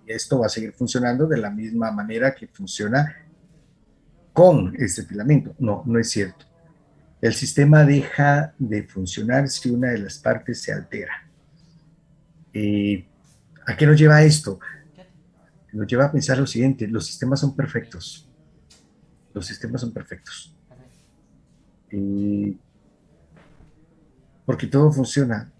esto va a seguir funcionando de la misma manera que funciona con este filamento. No, no es cierto. El sistema deja de funcionar si una de las partes se altera. ¿A qué nos lleva esto? Nos lleva a pensar lo siguiente: los sistemas son perfectos. Los sistemas son perfectos. Porque todo funciona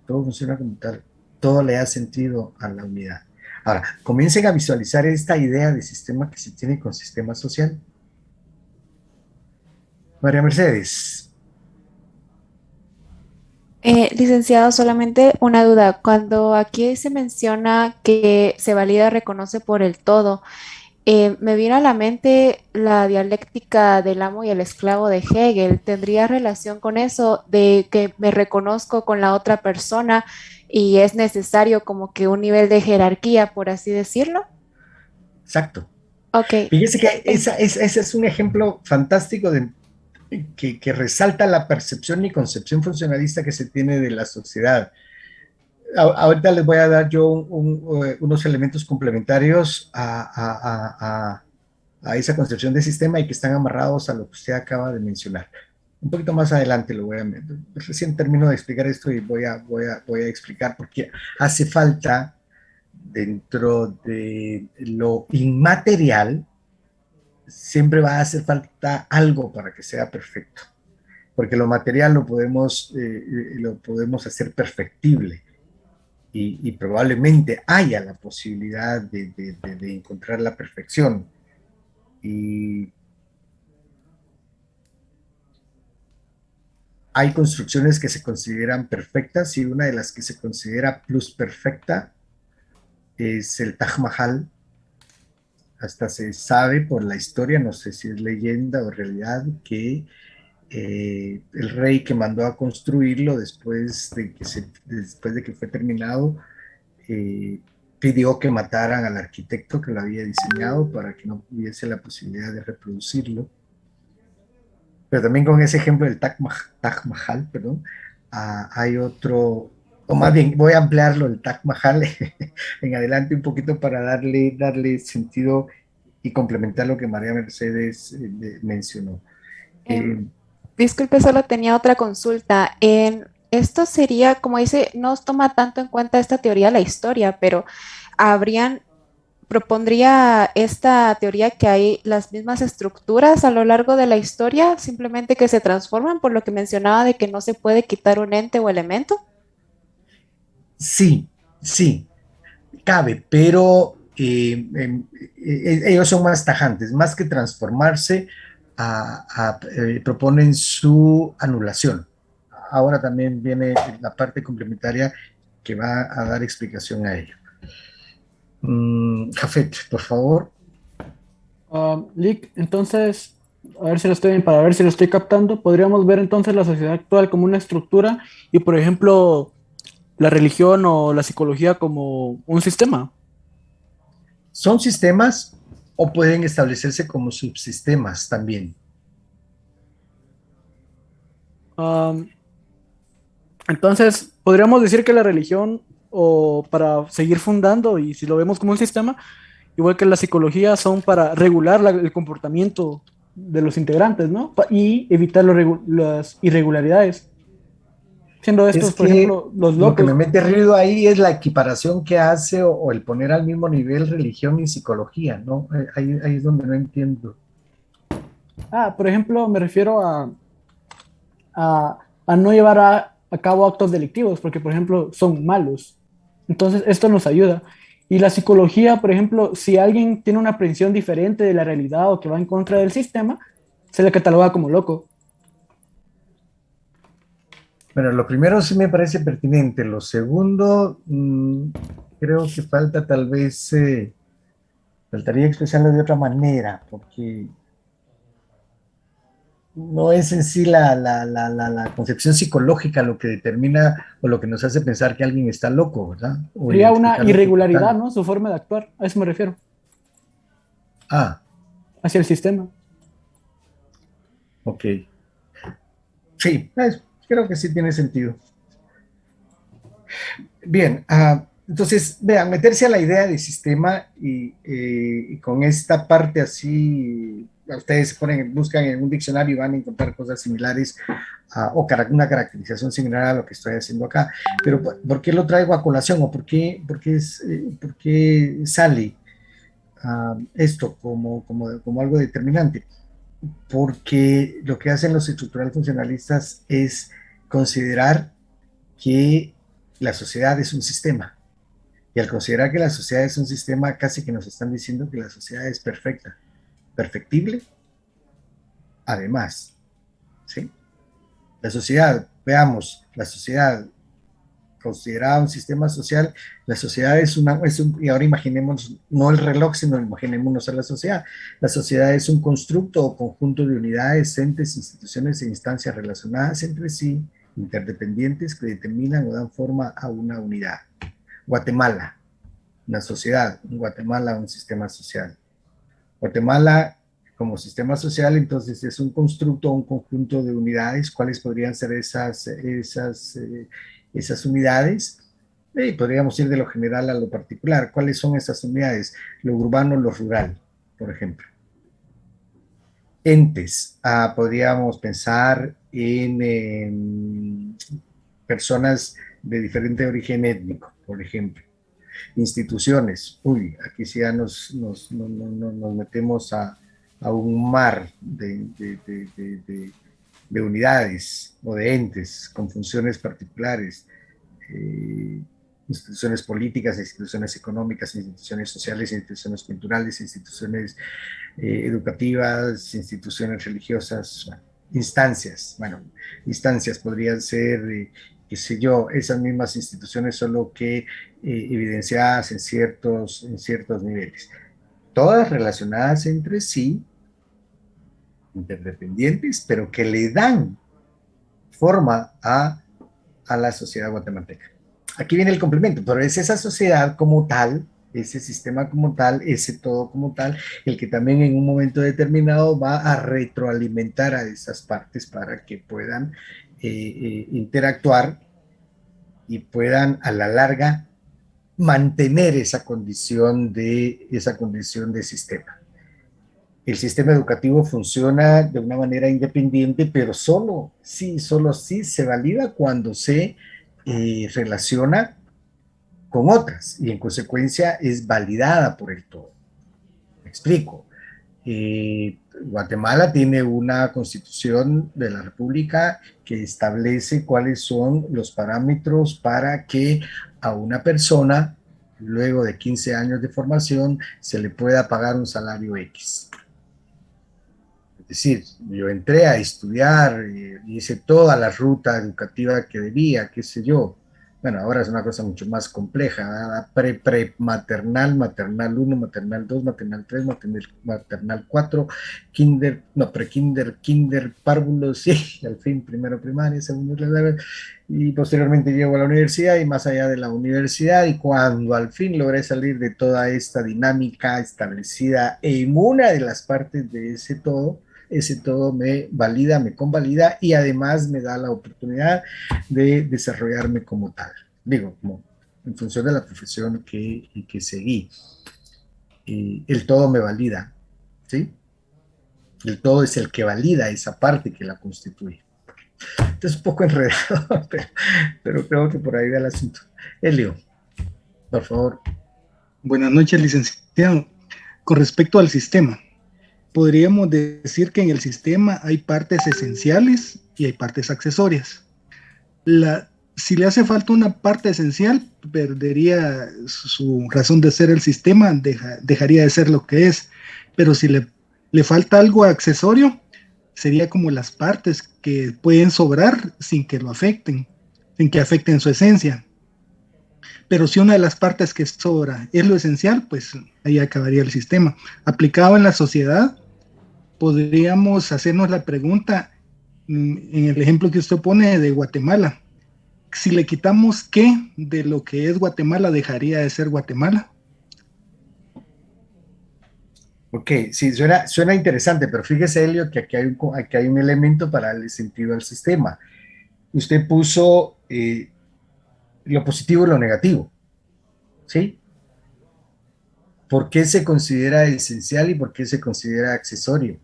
como tal, todo le da sentido a la unidad. Ahora, comiencen a visualizar esta idea de sistema que se tiene con sistema social. María Mercedes. Licenciado, solamente una duda. Cuando aquí se menciona que se valida, reconoce por el todo, me vino a la mente la dialéctica del amo y el esclavo de Hegel. ¿Tendría relación con eso de que me reconozco con la otra persona y es necesario como que un nivel de jerarquía, por así decirlo? Exacto. Ok. Fíjese que ese es un ejemplo fantástico que resalta la percepción y concepción funcionalista que se tiene de la sociedad. Ahorita les voy a dar yo unos elementos complementarios a esa concepción de sistema y que están amarrados a lo que usted acaba de mencionar. Un poquito más adelante recién termino de explicar esto y voy a explicar por qué hace falta dentro de lo inmaterial, siempre va a hacer falta algo para que sea perfecto, porque lo material lo podemos hacer perfectible y probablemente haya la posibilidad de encontrar la perfección. Y hay construcciones que se consideran perfectas y una de las que se considera plus perfecta es el Taj Mahal. Hasta se sabe por la historia, no sé si es leyenda o realidad, que el rey que mandó a construirlo después de que fue terminado, eh, pidió que mataran al arquitecto que lo había diseñado para que no hubiese la posibilidad de reproducirlo. Pero también con ese ejemplo del Taj Mahal, perdón, hay otro, o más bien voy a ampliarlo, el Taj Mahal en adelante un poquito para darle sentido y complementar lo que María Mercedes mencionó. Em, Disculpe, solo tenía otra consulta. Esto sería, como dice, no toma tanto en cuenta esta teoría la historia, pero habrían, propondría esta teoría que hay las mismas estructuras a lo largo de la historia, simplemente que se transforman, por lo que mencionaba de que no se puede quitar un ente o elemento. Sí, sí, cabe, pero ellos son más tajantes, más que transformarse, proponen su anulación. Ahora también viene la parte complementaria que va a dar explicación a ello. Jafet, por favor. Lick, entonces, para ver si lo estoy captando, podríamos ver entonces la sociedad actual como una estructura y, por ejemplo, la religión o la psicología como un sistema. Son sistemas o pueden establecerse como subsistemas también. Um, entonces, podríamos decir que la religión, o para seguir fundando, y si lo vemos como un sistema, igual que la psicología, son para regular el comportamiento de los integrantes, ¿no? Y evitar las irregularidades. Siendo Es estos, por que ejemplo, los lo que locos. me mete ruido ahí es la equiparación que hace o el poner al mismo nivel religión y psicología, ¿no? Ahí es donde no entiendo. Por ejemplo, me refiero a no llevar a cabo actos delictivos, porque, por ejemplo, son malos. Entonces, esto nos ayuda. Y la psicología, por ejemplo, si alguien tiene una aprehensión diferente de la realidad o que va en contra del sistema, se le cataloga como loco. Bueno, lo primero sí me parece pertinente. Lo segundo, creo que faltaría expresarlo de otra manera, porque no es en sí la concepción psicológica lo que determina o lo que nos hace pensar que alguien está loco, ¿verdad? O Sería una identificarlo como irregularidad, tal. ¿no? Su forma de actuar. A eso me refiero. Ah, Hacia el sistema. ok. Sí, creo que sí tiene sentido. Bien, entonces, vean, meterse a la idea de sistema y con esta parte así, ustedes ponen, buscan en un diccionario y van a encontrar cosas similares una caracterización similar a lo que estoy haciendo acá. Pero ¿por qué lo traigo a colación o por qué sale esto como algo determinante? Porque lo que hacen los estructural funcionalistas es considerar que la sociedad es un sistema. Y al considerar que la sociedad es un sistema, casi que nos están diciendo que la sociedad es perfecta, perfectible, además, ¿sí? La sociedad, veamos, la sociedad considerada un sistema social, la sociedad y ahora imaginemos no el reloj, sino imaginémonos a la sociedad. La sociedad es un constructo o conjunto de unidades, entes, instituciones e instancias relacionadas entre sí, interdependientes, que determinan o dan forma a una unidad. Guatemala, una sociedad, Guatemala, un sistema social. Guatemala, como sistema social, entonces es un constructo, un conjunto de unidades. ¿Cuáles podrían ser esas unidades? Podríamos ir de lo general a lo particular. ¿Cuáles son esas unidades? Lo urbano, lo rural, por ejemplo. Entes, podríamos pensar en personas de diferente origen étnico, por ejemplo. Instituciones, aquí sí ya nos metemos a un mar de unidades o de entes con funciones particulares, instituciones políticas, instituciones económicas, instituciones sociales, instituciones culturales, instituciones educativas, instituciones religiosas, instancias podrían ser qué sé yo, esas mismas instituciones, solo que evidenciadas en ciertos niveles. Todas relacionadas entre sí, interdependientes, pero que le dan forma a la sociedad guatemalteca. Aquí viene el complemento, pero es esa sociedad como tal, ese sistema como tal, ese todo como tal, el que también en un momento determinado va a retroalimentar a esas partes para que puedan interactuar y puedan a la larga mantener esa condición de sistema. El sistema educativo funciona de una manera independiente, pero solo sí se valida cuando se relaciona con otras y en consecuencia es validada por el todo. Me explico. Guatemala tiene una constitución de la República que establece cuáles son los parámetros para que a una persona, luego de 15 años de formación, se le pueda pagar un salario X. Es decir, yo entré a estudiar, hice toda la ruta educativa que debía, qué sé yo. Bueno, ahora es una cosa mucho más compleja, maternal, maternal 1, maternal 2, maternal 3, maternal 4, kinder, no, prekinder, kinder, párvulo, sí, al fin, primero primaria, segundo, y posteriormente llego a la universidad y más allá de la universidad, y cuando al fin logré salir de toda esta dinámica establecida en una de las partes de ese todo me valida, me convalida y además me da la oportunidad de desarrollarme como tal. Digo, como en función de la profesión que seguí. El todo me valida, ¿sí? El todo es el que valida esa parte que la constituye. Entonces, un poco enredado, pero creo que por ahí va el asunto. Elio, por favor. Buenas noches, licenciado. Con respecto al sistema, podríamos decir que en el sistema hay partes esenciales y hay partes accesorias. Si le hace falta una parte esencial, perdería su razón de ser el sistema, dejaría de ser lo que es. Pero si le falta algo accesorio, sería como las partes que pueden sobrar sin que lo afecten, sin que afecten su esencia. Pero si una de las partes que sobra es lo esencial, pues ahí acabaría el sistema. Aplicado en la sociedad, podríamos hacernos la pregunta, en el ejemplo que usted pone de Guatemala, si le quitamos qué de lo que es Guatemala, dejaría de ser Guatemala. Ok, sí, suena interesante, pero fíjese, Elio, que aquí hay un elemento para darle sentido al sistema. Usted puso lo positivo y lo negativo, ¿sí? ¿Por qué se considera esencial y por qué se considera accesorio?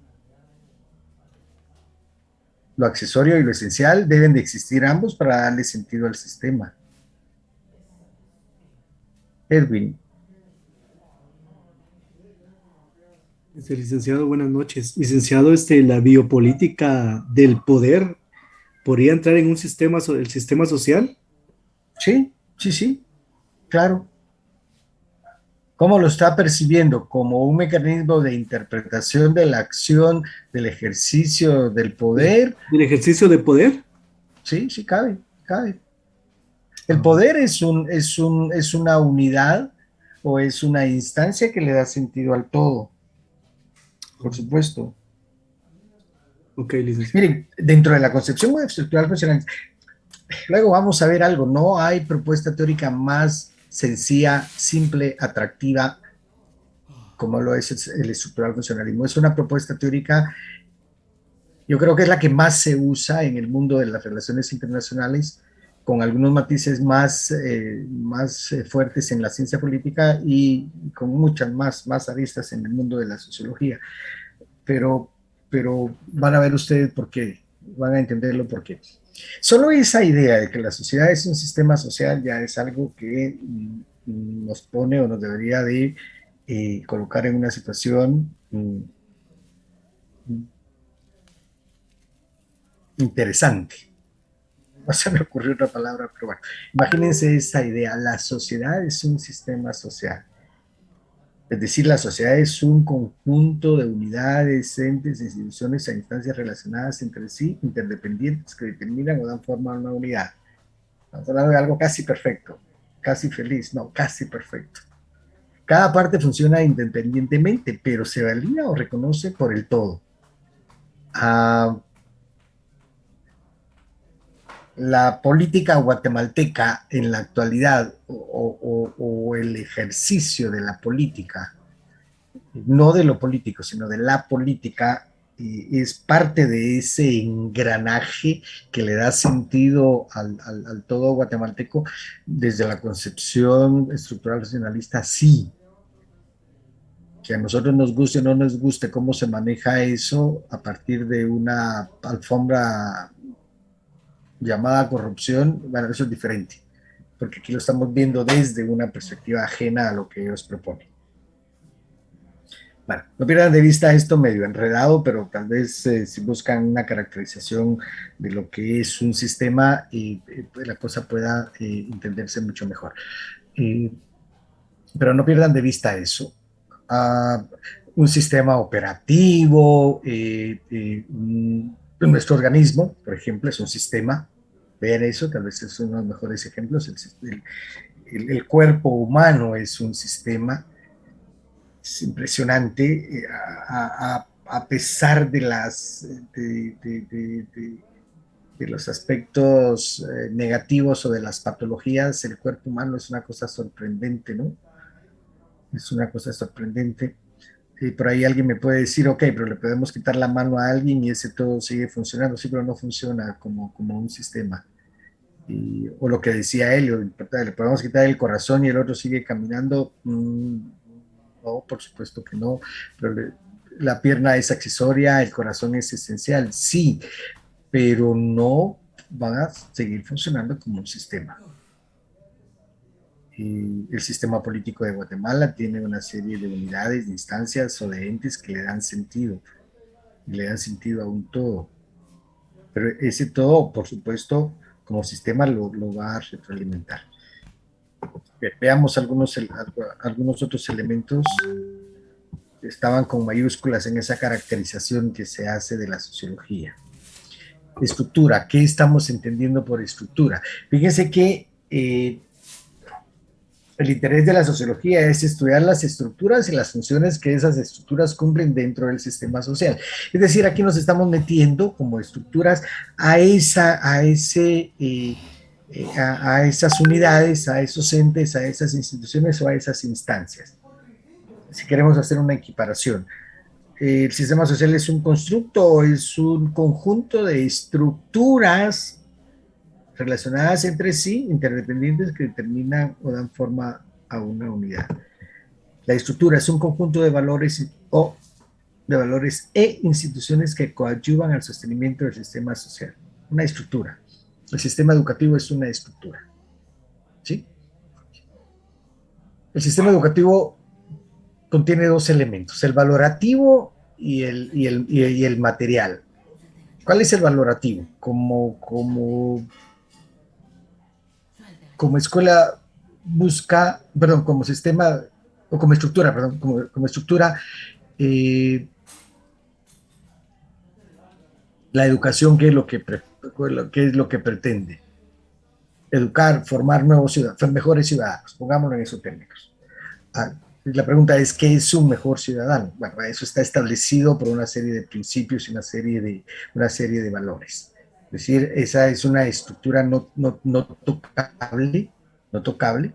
Lo accesorio y lo esencial deben de existir ambos para darle sentido al sistema. Edwin. Licenciado, buenas noches. Licenciado, la biopolítica del poder podría entrar en un sistema, el sistema social. Sí, sí, sí, claro. ¿Cómo lo está percibiendo? ¿Como un mecanismo de interpretación de la acción, del ejercicio del poder? ¿El ejercicio de poder? Sí, sí, cabe, cabe. El poder es una unidad o es una instancia que le da sentido al todo, por supuesto. Ok, licenciado. Miren, dentro de la concepción estructural funcional, luego vamos a ver algo, no hay propuesta teórica más sencilla, simple, atractiva, como lo es el estructural funcionalismo. Es una propuesta teórica, yo creo que es la que más se usa en el mundo de las relaciones internacionales, con algunos matices más fuertes en la ciencia política y con muchas más aristas en el mundo de la sociología. Pero van a ver ustedes por qué, van a entenderlo por qué. Solo esa idea de que la sociedad es un sistema social ya es algo que nos pone o nos debería de colocar en una situación interesante. No se me ocurrió otra palabra, pero bueno, imagínense esa idea, la sociedad es un sistema social. Es decir, la sociedad es un conjunto de unidades, entes, instituciones e instancias relacionadas entre sí, interdependientes, que determinan o dan forma a una unidad. Estamos hablando de algo casi perfecto, casi feliz, no, casi perfecto. Cada parte funciona independientemente, pero se valida o reconoce por el todo. La política guatemalteca en la actualidad o el ejercicio de la política, no de lo político, sino de la política, es parte de ese engranaje que le da sentido al todo guatemalteco desde la concepción estructural racionalista, sí. Que a nosotros nos guste o no nos guste cómo se maneja eso a partir de una alfombra llamada corrupción, bueno, eso es diferente, porque aquí lo estamos viendo desde una perspectiva ajena a lo que ellos proponen. Bueno, no pierdan de vista esto medio enredado, pero tal vez si buscan una caracterización de lo que es un sistema, pues la cosa pueda entenderse mucho mejor. Pero no pierdan de vista eso. Un sistema operativo, nuestro organismo, por ejemplo, es un sistema. Ver eso, tal vez es uno de los mejores ejemplos. El cuerpo humano es un sistema. Es impresionante, a pesar de los aspectos negativos o de las patologías, el cuerpo humano es una cosa sorprendente, ¿no? Es una cosa sorprendente. Y por ahí alguien me puede decir, ok, pero le podemos quitar la mano a alguien y ese todo sigue funcionando. Sí, pero no funciona como un sistema. O lo que decía Helio, le podemos quitar el corazón y el otro sigue caminando. No, por supuesto que no, pero la pierna es accesoria, el corazón es esencial, sí, pero no van a seguir funcionando como un sistema. El sistema político de Guatemala tiene una serie de unidades, de instancias o de entes que le dan sentido a un todo. Pero ese todo, por supuesto, como sistema lo va a retroalimentar. Veamos algunos otros elementos que estaban con mayúsculas en esa caracterización que se hace de la sociología. Estructura, ¿qué estamos entendiendo por estructura? Fíjense que El interés de la sociología es estudiar las estructuras y las funciones que esas estructuras cumplen dentro del sistema social. Es decir, aquí nos estamos metiendo como estructuras a esas unidades, a esos entes, a esas instituciones o a esas instancias. Si queremos hacer una equiparación, el sistema social es un constructo, es un conjunto de estructuras relacionadas entre sí, interdependientes, que determinan o dan forma a una unidad. La estructura es un conjunto de valores e instituciones que coadyuvan al sostenimiento del sistema social. Una estructura. El sistema educativo es una estructura. ¿Sí? El sistema educativo contiene dos elementos, el valorativo y el material. ¿Cuál es el valorativo? Como escuela busca, perdón, como sistema, o como estructura, perdón, como estructura, la educación, ¿qué es lo que pretende? Educar, formar nuevos ciudadanos, mejores ciudadanos, pongámoslo en esos términos. La pregunta es, ¿qué es un mejor ciudadano? Bueno, eso está establecido por una serie de principios y una serie de valores. Es decir, esa es una estructura no tocable,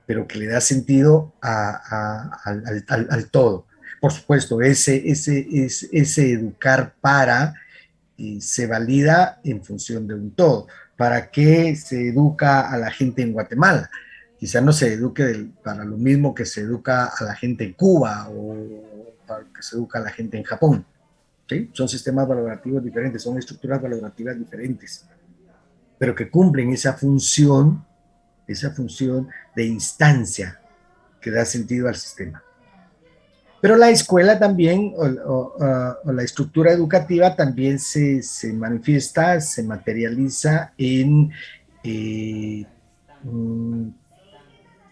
pero que le da sentido al todo. Por supuesto, ese educar para se valida en función de un todo. ¿Para qué se educa a la gente en Guatemala? Quizá no se eduque para lo mismo que se educa a la gente en Cuba o para que se educa a la gente en Japón. ¿Sí? Son sistemas valorativos diferentes, son estructuras valorativas diferentes, pero que cumplen esa función de instancia que da sentido al sistema. Pero la escuela también, o la estructura educativa también se manifiesta, se materializa en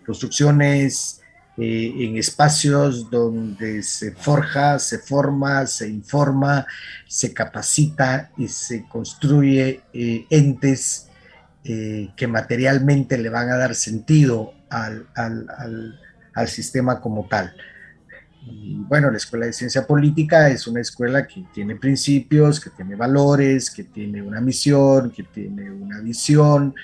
construcciones, en espacios donde se forja, se forma, se informa, se capacita y se construye entes que materialmente le van a dar sentido al sistema como tal. Y bueno, la Escuela de Ciencia Política es una escuela que tiene principios, que tiene valores, que tiene una misión, que tiene una visión,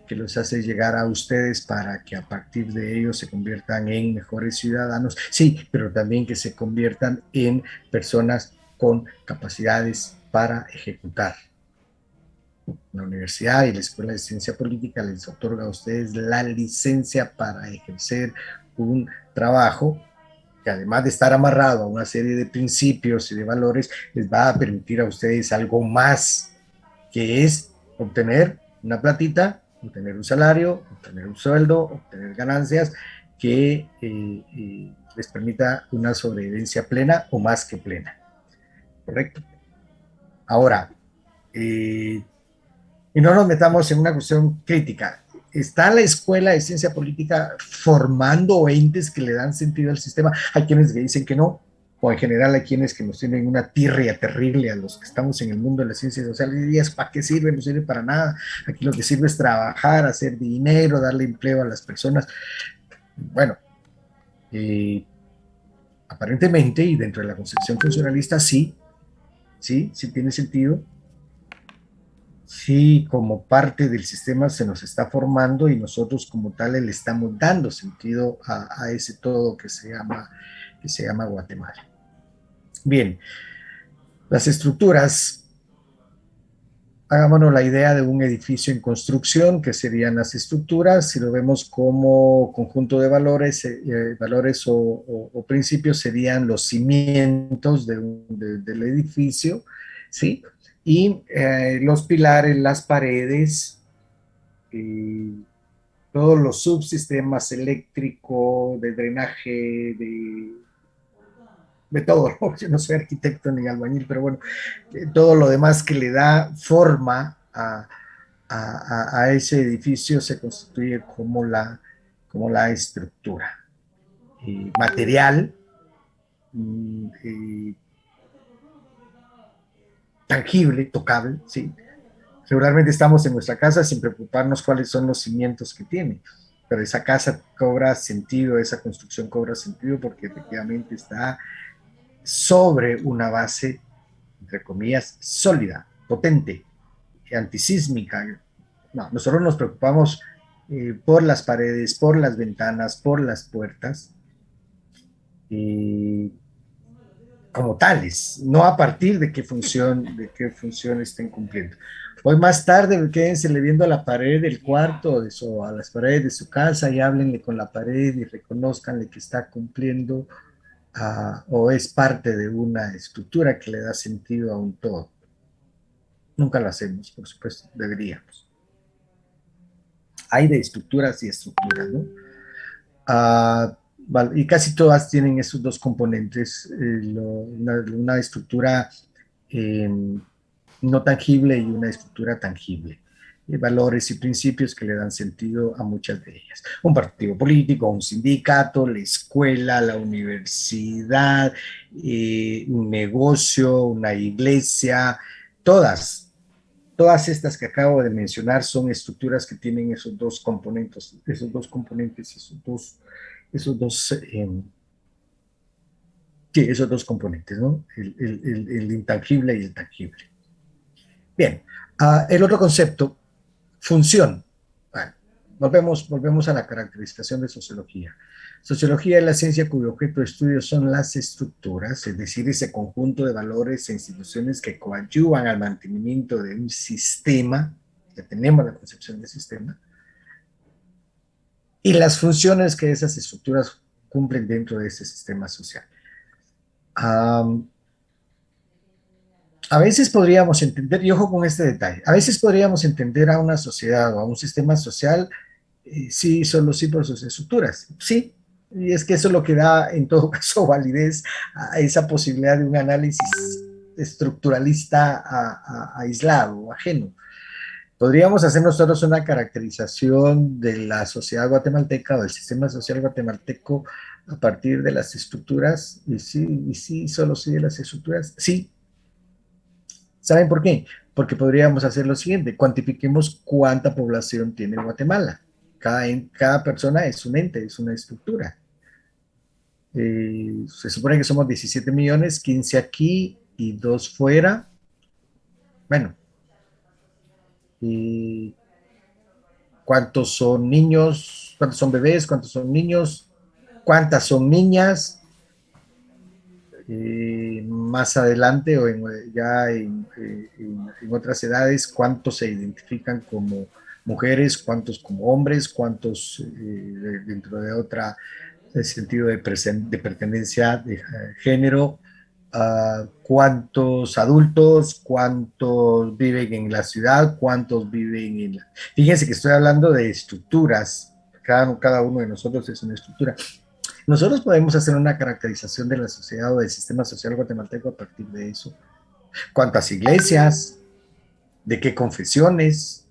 que los hace llegar a ustedes para que a partir de ellos se conviertan en mejores ciudadanos, sí, pero también que se conviertan en personas con capacidades para ejecutar. La universidad y la Escuela de Ciencia Política les otorga a ustedes la licencia para ejercer un trabajo que, además de estar amarrado a una serie de principios y de valores, les va a permitir a ustedes algo más, que es obtener una platita, obtener un salario, obtener un sueldo, obtener ganancias que les permita una sobrevivencia plena o más que plena. ¿Correcto? Ahora, y no nos metamos en una cuestión crítica. ¿Está la Escuela de Ciencia Política formando entes que le dan sentido al sistema? Hay quienes le dicen que no, o en general hay quienes que nos tienen una tirria terrible a los que estamos en el mundo de las ciencias sociales. Y días, ¿para qué sirve? No sirve para nada. Aquí lo que sirve es trabajar, hacer dinero, darle empleo a las personas. Bueno, aparentemente, y dentro de la concepción funcionalista, sí tiene sentido. Sí, como parte del sistema se nos está formando y nosotros como tal le estamos dando sentido a ese todo que se llama Guatemala. Bien, las estructuras, hagámonos la idea de un edificio en construcción, que serían las estructuras. Si lo vemos como conjunto de valores, o principios, serían los cimientos del edificio, ¿sí? Y los pilares, las paredes, todos los subsistemas eléctricos, de drenaje, de todo, ¿no? Yo no soy arquitecto ni albañil, pero bueno, todo lo demás que le da forma a ese edificio se constituye como la estructura. Material, tangible, tocable, ¿sí? Regularmente estamos en nuestra casa sin preocuparnos cuáles son los cimientos que tiene. pero esa casa cobra sentido, esa construcción cobra sentido porque efectivamente está sobre una base, entre comillas, sólida, potente, antisísmica. No, nosotros nos preocupamos por las paredes, por las ventanas, por las puertas, como tales, no a partir de qué función estén cumpliendo. Hoy más tarde quédense le viendo a la pared del cuarto a las paredes de su casa y háblenle con la pared y reconozcanle que está cumpliendo o es parte de una estructura que le da sentido a un todo. Nunca lo hacemos, por supuesto, deberíamos. Hay de estructuras y estructuras, ¿no? Vale, y casi todas tienen esos dos componentes, una estructura eh, no tangible y una estructura tangible. Valores y principios que le dan sentido a muchas de ellas. Un partido político, un sindicato, la escuela, la universidad, un negocio, una iglesia, todas estas que acabo de mencionar son estructuras que tienen esos dos componentes, esos dos componentes, ¿no? El intangible y el tangible. Bien, el otro concepto, función. Bueno, volvemos a la caracterización de sociología. Sociología es la ciencia cuyo objeto de estudio son las estructuras, es decir, ese conjunto de valores e instituciones que coadyuvan al mantenimiento de un sistema, ya tenemos la concepción de sistema, y las funciones que esas estructuras cumplen dentro de ese sistema social. A veces podríamos entender, y ojo con este detalle, a veces podríamos entender a una sociedad o a un sistema social, sí, solo sí por sus estructuras, sí, y es que eso es lo que da en todo caso validez a esa posibilidad de un análisis estructuralista aislado o ajeno. Podríamos hacer nosotros una caracterización de la sociedad guatemalteca o del sistema social guatemalteco a partir de las estructuras, y sí, solo sí de las estructuras, sí. ¿Saben por qué? Porque podríamos hacer lo siguiente, cuantifiquemos cuánta población tiene Guatemala. Cada persona es un ente, es una estructura. Se supone que somos 17 millones, 15 aquí y 2 fuera. Bueno, ¿y cuántos son niños? ¿Cuántos son bebés? ¿Cuántos son niños? ¿Cuántas son niñas? Más adelante o ya en otras edades, cuántos se identifican como mujeres, cuántos como hombres, cuántos dentro de otra sentido de pertenencia de género, cuántos adultos, cuántos viven en la ciudad, cuántos viven en la... Fíjense que estoy hablando de estructuras, cada uno de nosotros es una estructura. Nosotros podemos hacer una caracterización de la sociedad o del sistema social guatemalteco a partir de eso. ¿Cuántas iglesias? ¿De qué confesiones?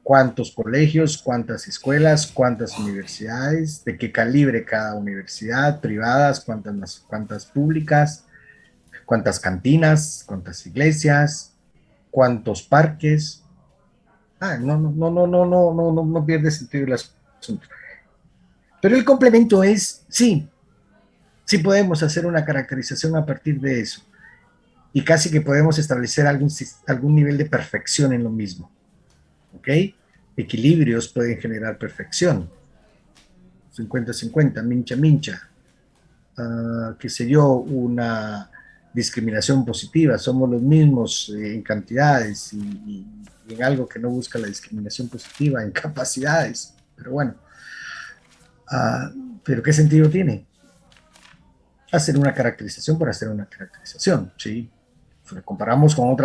¿Cuántos colegios? ¿Cuántas escuelas? ¿Cuántas universidades? ¿De qué calibre cada universidad? ¿Privadas? ¿Cuántas públicas? ¿Cuántas cantinas? ¿Cuántas iglesias? ¿Cuántos parques? No pierde sentido el asunto. Pero el complemento es, sí podemos hacer una caracterización a partir de eso. Y casi que podemos establecer algún nivel de perfección en lo mismo. ¿Ok? Equilibrios pueden generar perfección. 50-50, mincha. Qué sé yo, una discriminación positiva. Somos los mismos en cantidades y en algo que no busca la discriminación positiva, en capacidades. Pero bueno. ¿Pero qué sentido tiene? Hacer una caracterización por hacer una caracterización, ¿sí? Si lo comparamos con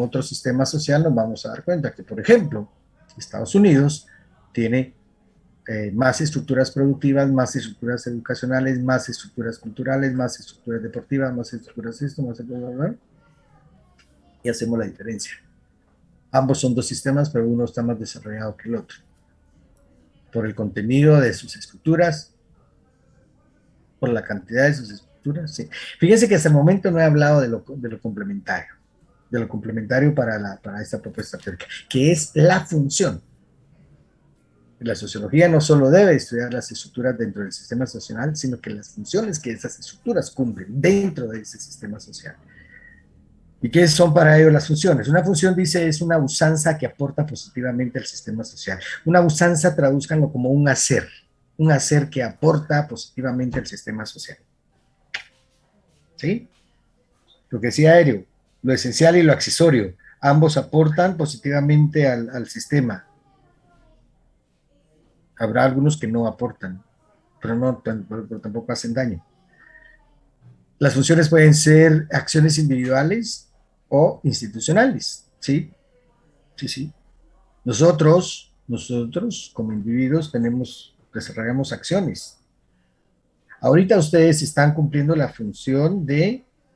otro sistema social, nos vamos a dar cuenta que, por ejemplo, Estados Unidos tiene más estructuras productivas, más estructuras educacionales, más estructuras culturales, más estructuras deportivas, más estructuras esto, más estructuras... Y hacemos la diferencia. Ambos son dos sistemas, pero uno está más desarrollado que el otro. Por el contenido de sus estructuras, por la cantidad de sus estructuras, sí. Fíjense que hasta el momento no he hablado de lo complementario para esta propuesta teórica, que es la función. La sociología no solo debe estudiar las estructuras dentro del sistema social, sino que las funciones que esas estructuras cumplen dentro de ese sistema social. ¿Y qué son para ello las funciones? Una función, dice, es una usanza que aporta positivamente al sistema social. Una usanza, tradúzcanlo como un hacer que aporta positivamente al sistema social. ¿Sí? Lo que decía Aéreo, lo esencial y lo accesorio, ambos aportan positivamente al sistema. Habrá algunos que no aportan, pero tampoco hacen daño. Las funciones pueden ser acciones individuales o institucionales, ¿sí? Sí, sí. Nosotros como individuos desarrollamos acciones. Ahorita ustedes están cumpliendo la función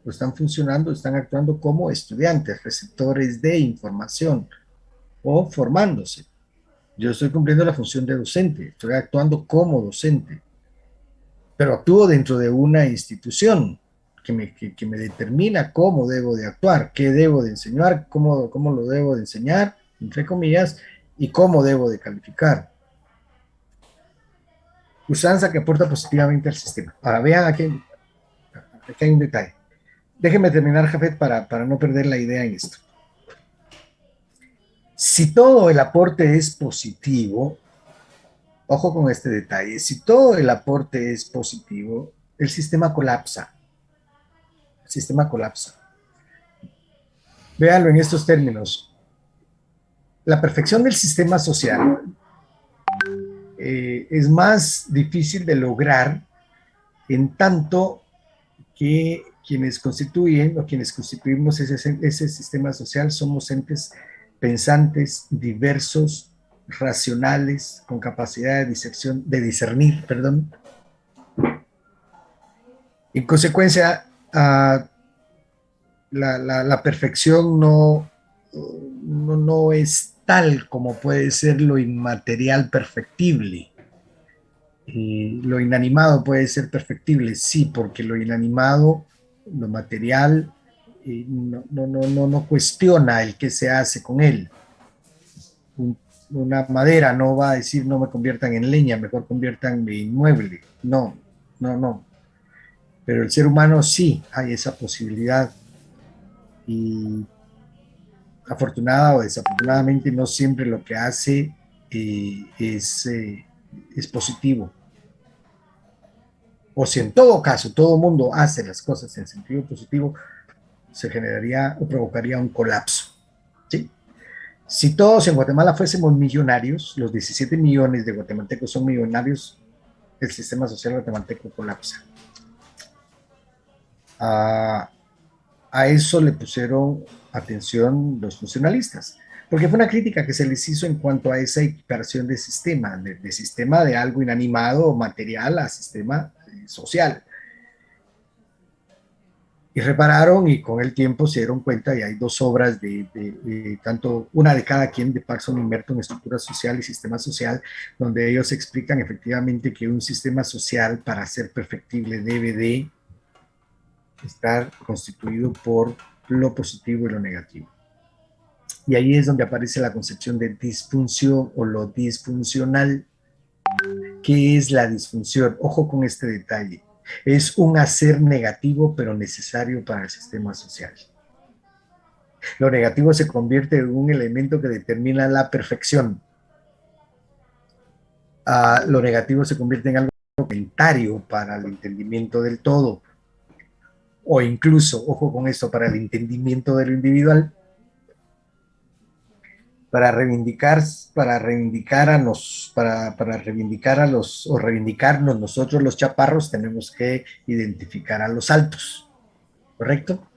o están funcionando, están actuando como estudiantes, receptores de información o formándose. Yo estoy cumpliendo la función de docente, estoy actuando como docente, pero actúo dentro de una institución que me determina cómo debo de actuar, qué debo de enseñar, cómo lo debo de enseñar, entre comillas, y cómo debo de calificar. Usanza que aporta positivamente al sistema. Ahora vean aquí hay un detalle. Déjenme terminar, Jafet, para no perder la idea en esto. Si todo el aporte es positivo, ojo con este detalle, si todo el aporte es positivo, el sistema colapsa. El sistema colapsa. Véanlo en estos términos. La perfección del sistema social es más difícil de lograr en tanto que quienes constituyen o quienes constituimos ese sistema social somos entes pensantes, diversos, racionales, con capacidad de discernir, perdón. En consecuencia, la perfección no es tal como puede ser lo inmaterial perfectible. Lo inanimado puede ser perfectible, sí, porque lo inanimado, lo material, no cuestiona el qué se hace con él. Una madera no va a decir no me conviertan en leña, mejor conviertanme en mueble. No. Pero el ser humano sí hay esa posibilidad. Y afortunada o desafortunadamente no siempre lo que hace es positivo. O si en todo caso todo el mundo hace las cosas en sentido positivo, se generaría o provocaría un colapso. ¿Sí? Si todos en Guatemala fuésemos millonarios, los 17 millones de guatemaltecos son millonarios, el sistema social guatemalteco colapsa. A eso le pusieron atención los funcionalistas, porque fue una crítica que se les hizo en cuanto a esa equiparación de sistema, de sistema de algo inanimado o material a sistema social. Y repararon y con el tiempo se dieron cuenta, y hay dos obras tanto una de cada quien, de Parson y Merton, Estructura Social y Sistema Social, donde ellos explican efectivamente que un sistema social, para ser perfectible, debe de estar constituido por lo positivo y lo negativo. Y ahí es donde aparece la concepción de disfunción o lo disfuncional. ¿Qué es la disfunción? Ojo con este detalle. Es un hacer negativo pero necesario para el sistema social. Lo negativo se convierte en un elemento que determina la perfección. Lo negativo se convierte en algo complementario para el entendimiento del todo. O incluso, ojo con esto, para el entendimiento de lo individual. Para reivindicarnos o reivindicarnos nosotros los chaparros, tenemos que identificar a los altos, ¿correcto?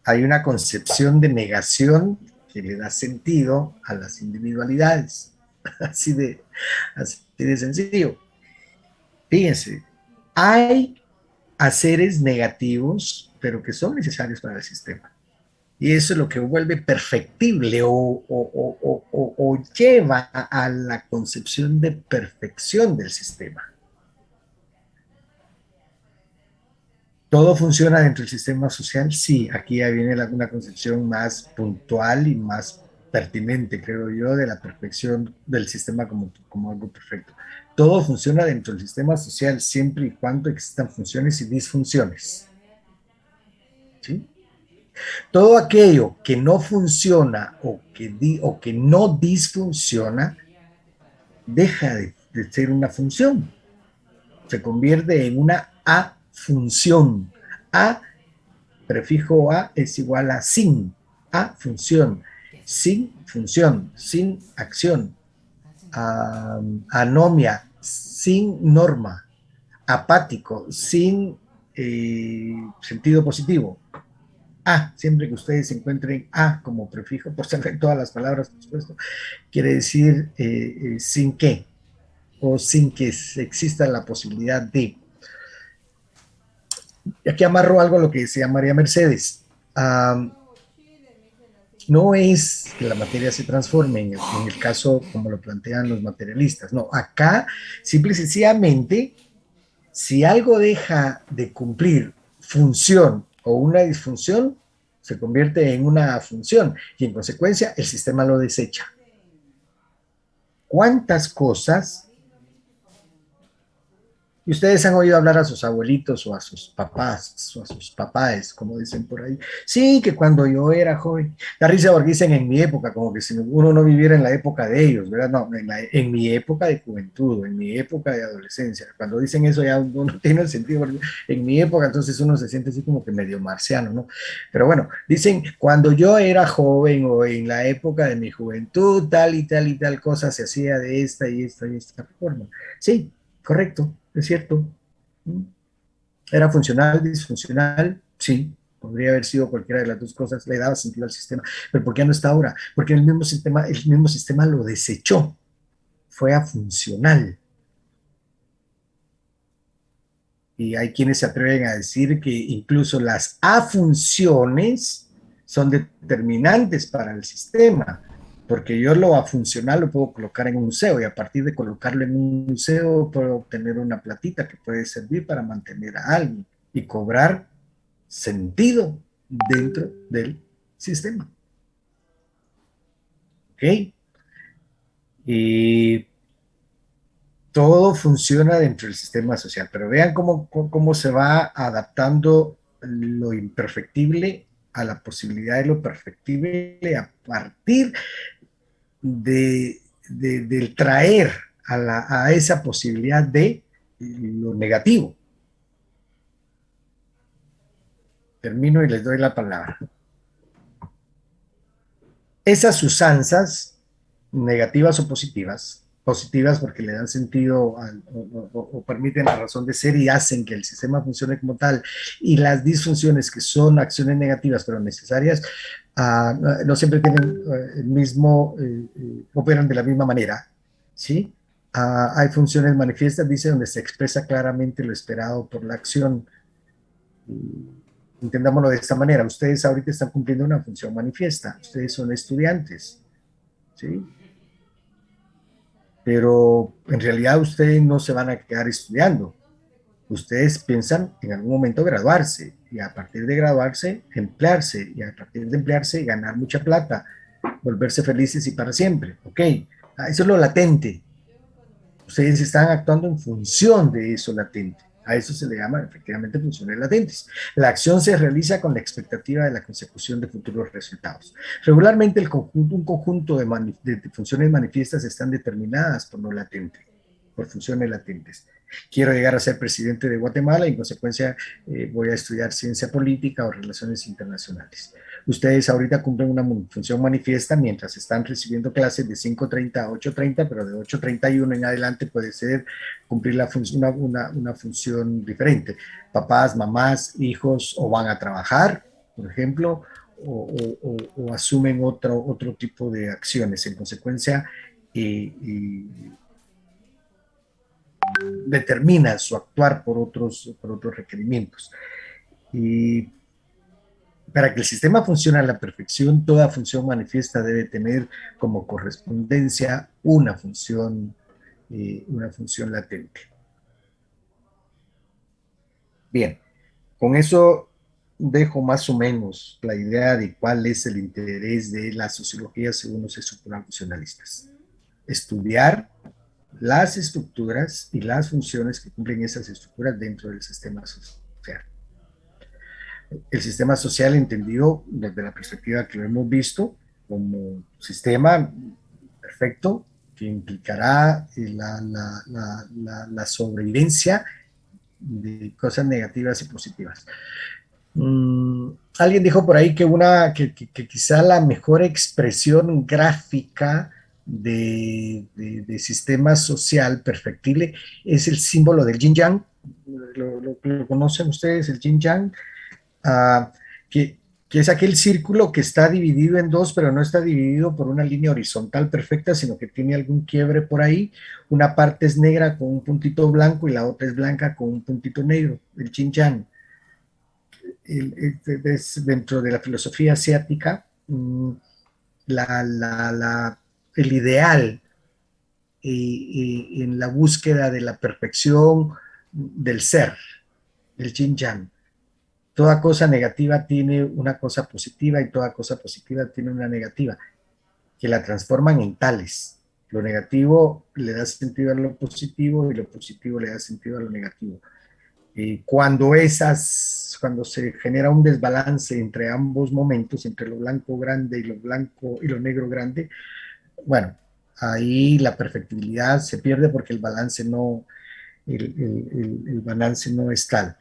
Hay una concepción de negación que le da sentido a las individualidades, así de sencillo. Fíjense, hay haceres negativos, pero que son necesarios para el sistema. Y eso es lo que vuelve perfectible o lleva a la concepción de perfección del sistema. ¿Todo funciona dentro del sistema social? Sí, aquí ya viene una concepción más puntual y más pertinente, creo yo, de la perfección del sistema como algo perfecto. Todo funciona dentro del sistema social siempre y cuando existan funciones y disfunciones. ¿Sí? Todo aquello que no funciona o que no disfunciona deja de ser una función. Se convierte en una afunción. A, prefijo a, es igual a sin. A, función. Sin función, sin acción. Anomia, sin norma. Apático, sin sentido positivo. A, siempre que ustedes encuentren A como prefijo, por ser en todas las palabras, por supuesto, quiere decir sin qué, o sin que exista la posibilidad de. Y aquí amarro algo a lo que decía María Mercedes. No es que la materia se transforme en el caso como lo plantean los materialistas. No, acá simple y sencillamente, si algo deja de cumplir función o una disfunción, se convierte en una función y en consecuencia el sistema lo desecha. ¿Cuántas cosas? Y ustedes han oído hablar a sus abuelitos o a sus papás o a sus papás, como dicen por ahí. Sí, que cuando yo era joven, la risa porque dicen en mi época, como que si uno no viviera en la época de ellos, ¿verdad? No, en mi época de juventud, en mi época de adolescencia. Cuando dicen eso ya uno tiene sentido, porque en mi época entonces uno se siente así como que medio marciano, ¿no? Pero bueno, dicen cuando yo era joven o en la época de mi juventud, tal y tal y tal cosa se hacía de esta y esta y esta forma. Sí, correcto. Es cierto. ¿Era funcional, disfuncional? Sí, podría haber sido cualquiera de las dos cosas, le daba sentido al sistema. Pero ¿por qué no está ahora? Porque el mismo sistema lo desechó, fue afuncional. Y hay quienes se atreven a decir que incluso las afunciones son determinantes para el sistema, porque yo lo afuncional lo puedo colocar en un museo y a partir de colocarlo en un museo puedo obtener una platita que puede servir para mantener a alguien y cobrar sentido dentro del sistema. ¿Ok? Y todo funciona dentro del sistema social, pero vean cómo se va adaptando lo imperfectible a la posibilidad de lo perfectible a partir del traer a esa posibilidad de lo negativo. Termino y les doy la palabra. Esas usanzas, negativas o positivas porque le dan sentido o permiten la razón de ser y hacen que el sistema funcione como tal, y las disfunciones que son acciones negativas pero necesarias, no siempre tienen el mismo, operan de la misma manera, ¿sí? Hay funciones manifiestas, dice, donde se expresa claramente lo esperado por la acción. Entendámoslo de esta manera, ustedes ahorita están cumpliendo una función manifiesta, ustedes son estudiantes, ¿sí? Pero en realidad ustedes no se van a quedar estudiando. Ustedes piensan en algún momento graduarse y a partir de graduarse emplearse y a partir de emplearse ganar mucha plata, volverse felices y para siempre. Ok, eso es lo latente. Ustedes están actuando en función de eso latente. A eso se le llama efectivamente funciones latentes. La acción se realiza con la expectativa de la consecución de futuros resultados. Regularmente un conjunto de funciones manifiestas están determinadas por lo latente, por funciones latentes. Quiero llegar a ser presidente de Guatemala y en consecuencia voy a estudiar ciencia política o relaciones internacionales. Ustedes ahorita cumplen una función manifiesta mientras están recibiendo clases de 5:30 a 8:30, pero de 8:31 en adelante puede ser cumplir una función diferente. Papás, mamás, hijos o van a trabajar, por ejemplo, o asumen otro tipo de acciones. En consecuencia, determina su actuar por otros requerimientos. Y para que el sistema funcione a la perfección, toda función manifiesta debe tener como correspondencia una función latente. Bien, con eso dejo más o menos la idea de cuál es el interés de la sociología según los estructurales funcionalistas. Estudiar las estructuras y las funciones que cumplen esas estructuras dentro del sistema social. El sistema social entendido desde la perspectiva que lo hemos visto como sistema perfecto que implicará la sobrevivencia de cosas negativas y positivas. Alguien dijo por ahí que quizá la mejor expresión gráfica de sistema social perfectible es el símbolo del yin yang. ¿Lo conocen ustedes, el yin yang? Uh, que, que es aquel círculo que está dividido en dos, pero no está dividido por una línea horizontal perfecta, sino que tiene algún quiebre por ahí. Una parte es negra con un puntito blanco y la otra es blanca con un puntito negro, el yin yang. Dentro de la filosofía asiática, el ideal en la búsqueda de la perfección del ser, el yin yang. Toda cosa negativa tiene una cosa positiva y toda cosa positiva tiene una negativa, que la transforman en tales. Lo negativo le da sentido a lo positivo y lo positivo le da sentido a lo negativo. Cuando se genera un desbalance entre ambos momentos, entre lo blanco grande y lo negro grande, bueno, ahí la perfectibilidad se pierde porque el balance no es tal.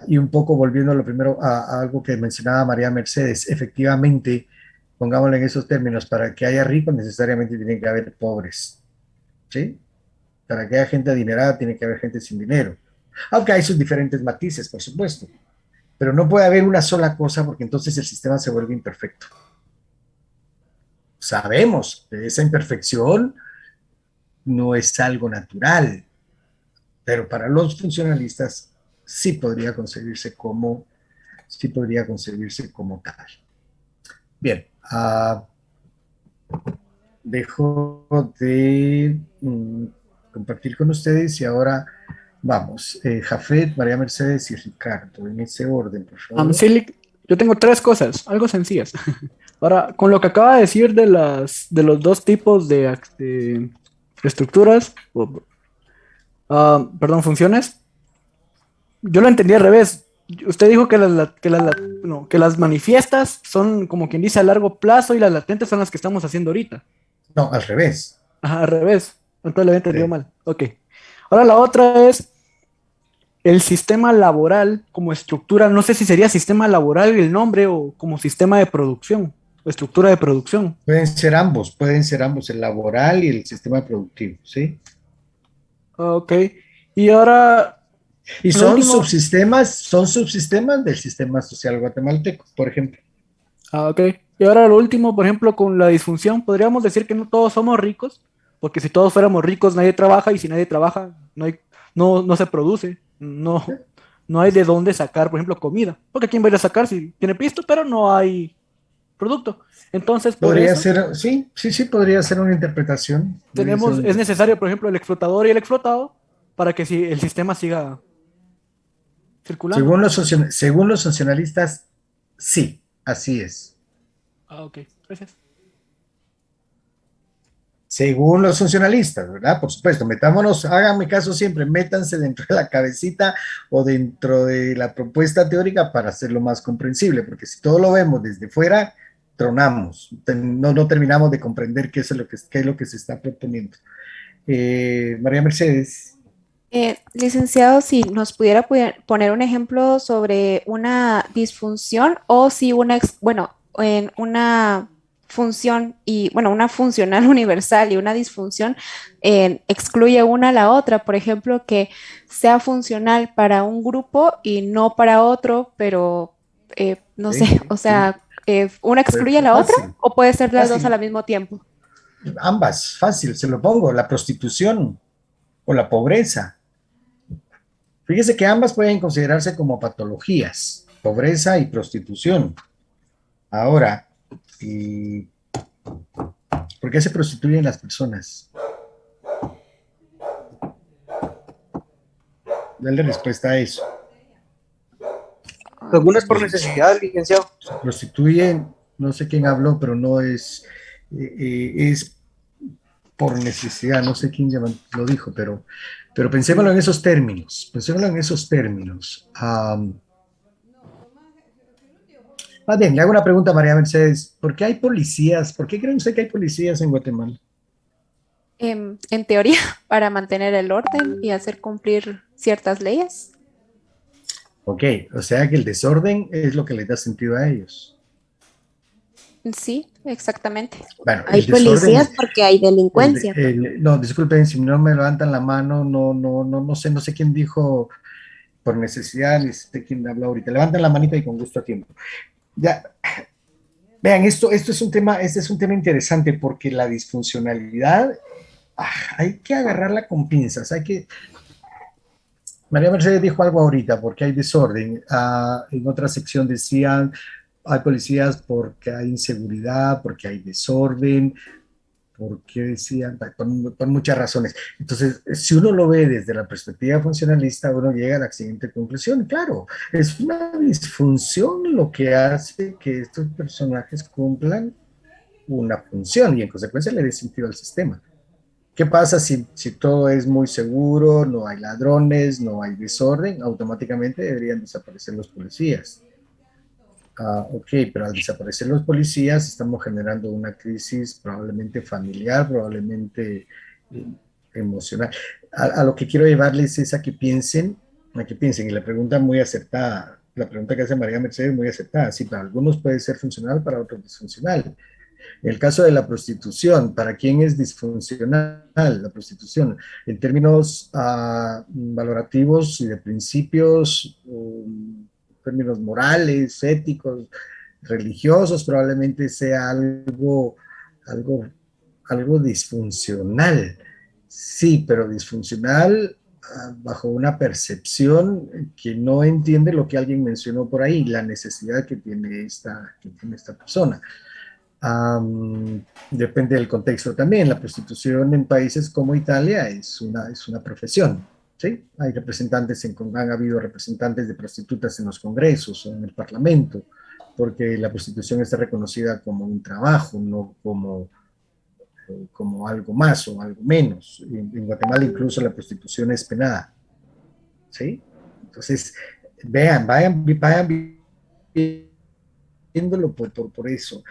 Y un poco volviendo a lo primero, a algo que mencionaba María Mercedes, efectivamente, pongámoslo en esos términos, para que haya ricos necesariamente tienen que haber pobres, ¿sí? Para que haya gente adinerada tiene que haber gente sin dinero, aunque hay sus diferentes matices, por supuesto, pero no puede haber una sola cosa porque entonces el sistema se vuelve imperfecto. Sabemos que esa imperfección no es algo natural, pero para los funcionalistas sí podría concebirse como tal. Bien, dejo de compartir con ustedes y ahora vamos, Jafet, María Mercedes y Ricardo, en ese orden, por favor. Sí, yo tengo tres cosas, algo sencillas. Ahora, con lo que acaba de decir de los dos tipos de estructuras, funciones, yo lo entendí al revés. Usted dijo que las manifiestas son como quien dice a largo plazo y las latentes son las que estamos haciendo ahorita. No, al revés. Ajá, al revés. Entonces lo había entendido mal. Ok. Ahora la otra es el sistema laboral como estructura. No sé si sería sistema laboral el nombre o como sistema de producción o estructura de producción. Pueden ser ambos, el laboral y el sistema productivo, ¿sí? Ok. Y ahora... Y son subsistemas del sistema social guatemalteco, por ejemplo. Ok. Y ahora lo último, por ejemplo, con la disfunción, podríamos decir que no todos somos ricos, porque si todos fuéramos ricos nadie trabaja y si nadie trabaja no se produce, no hay de dónde sacar, por ejemplo, comida. Porque ¿quién va a ir a sacar si tiene pisto, pero no hay producto? Entonces, podría ser, sí, podría ser una interpretación. Es necesario, por ejemplo, el explotador y el explotado para que el sistema siga circulando. Según los funcionalistas, sí, así es. Ok, gracias. Según los funcionalistas, ¿verdad? Por supuesto, metámonos, háganme caso siempre, métanse dentro de la cabecita o dentro de la propuesta teórica para hacerlo más comprensible, porque si todo lo vemos desde fuera, tronamos, no terminamos de comprender qué es lo que se está proponiendo. María Mercedes. Licenciado, si nos pudiera poner un ejemplo sobre una disfunción o si en una función una funcional universal y una disfunción excluye una a la otra, por ejemplo, que sea funcional para un grupo y no para otro, pero no sé, o sea, ¿una excluye a la otra o puede ser las dos al mismo tiempo? Ambas, fácil, se lo pongo, la prostitución o la pobreza. Fíjese que ambas pueden considerarse como patologías, pobreza y prostitución. Ahora, ¿por qué se prostituyen las personas? Dale respuesta a eso. Algunas por necesidad, licenciado. Prostituyen, no sé quién habló, pero no es, es por necesidad, no sé quién lo dijo, pero pensémoslo en esos términos, pensémoslo en esos términos. Más bien, le hago una pregunta a María Mercedes, ¿por qué hay policías? ¿Por qué cree usted que hay policías en Guatemala? En teoría, para mantener el orden y hacer cumplir ciertas leyes. Ok, o sea que el desorden es lo que les da sentido a ellos. Sí, exactamente. Bueno, Hay el desorden, policías porque hay delincuencia. no, disculpen, si no me levantan la mano, no sé quién dijo por necesidad, ni sé quién habló ahorita. Levanten la manita y con gusto a tiempo. Ya, vean, este es un tema interesante porque la disfuncionalidad hay que agarrarla con pinzas, María Mercedes dijo algo ahorita, porque hay desorden. En otra sección decían, hay policías porque hay inseguridad, porque hay desorden, porque decían, por muchas razones. Entonces, si uno lo ve desde la perspectiva funcionalista, uno llega a la siguiente conclusión. Claro, es una disfunción lo que hace que estos personajes cumplan una función y en consecuencia le dé sentido al sistema. ¿Qué pasa si todo es muy seguro, no hay ladrones, no hay desorden? Automáticamente deberían desaparecer los policías. Ok, pero al desaparecer los policías estamos generando una crisis probablemente familiar, probablemente eh, emocional. A lo que quiero llevarles es y la pregunta muy acertada, la pregunta que hace María Mercedes muy acertada. Sí, para algunos puede ser funcional, para otros disfuncional. En el caso de la prostitución, ¿para quién es disfuncional la prostitución? En términos valorativos y de principios, términos morales, éticos, religiosos, probablemente sea algo, algo disfuncional. Sí, pero disfuncional bajo una percepción que no entiende lo que alguien mencionó por ahí, la necesidad que tiene esta persona. Depende del contexto también. La prostitución en países como Italia es una profesión. ¿Sí? Hay han habido representantes de prostitutas en los congresos o en el parlamento, porque la prostitución está reconocida como un trabajo, no como algo más o algo menos. En Guatemala incluso la prostitución es penada. ¿Sí? Entonces, vayan viéndolo por eso.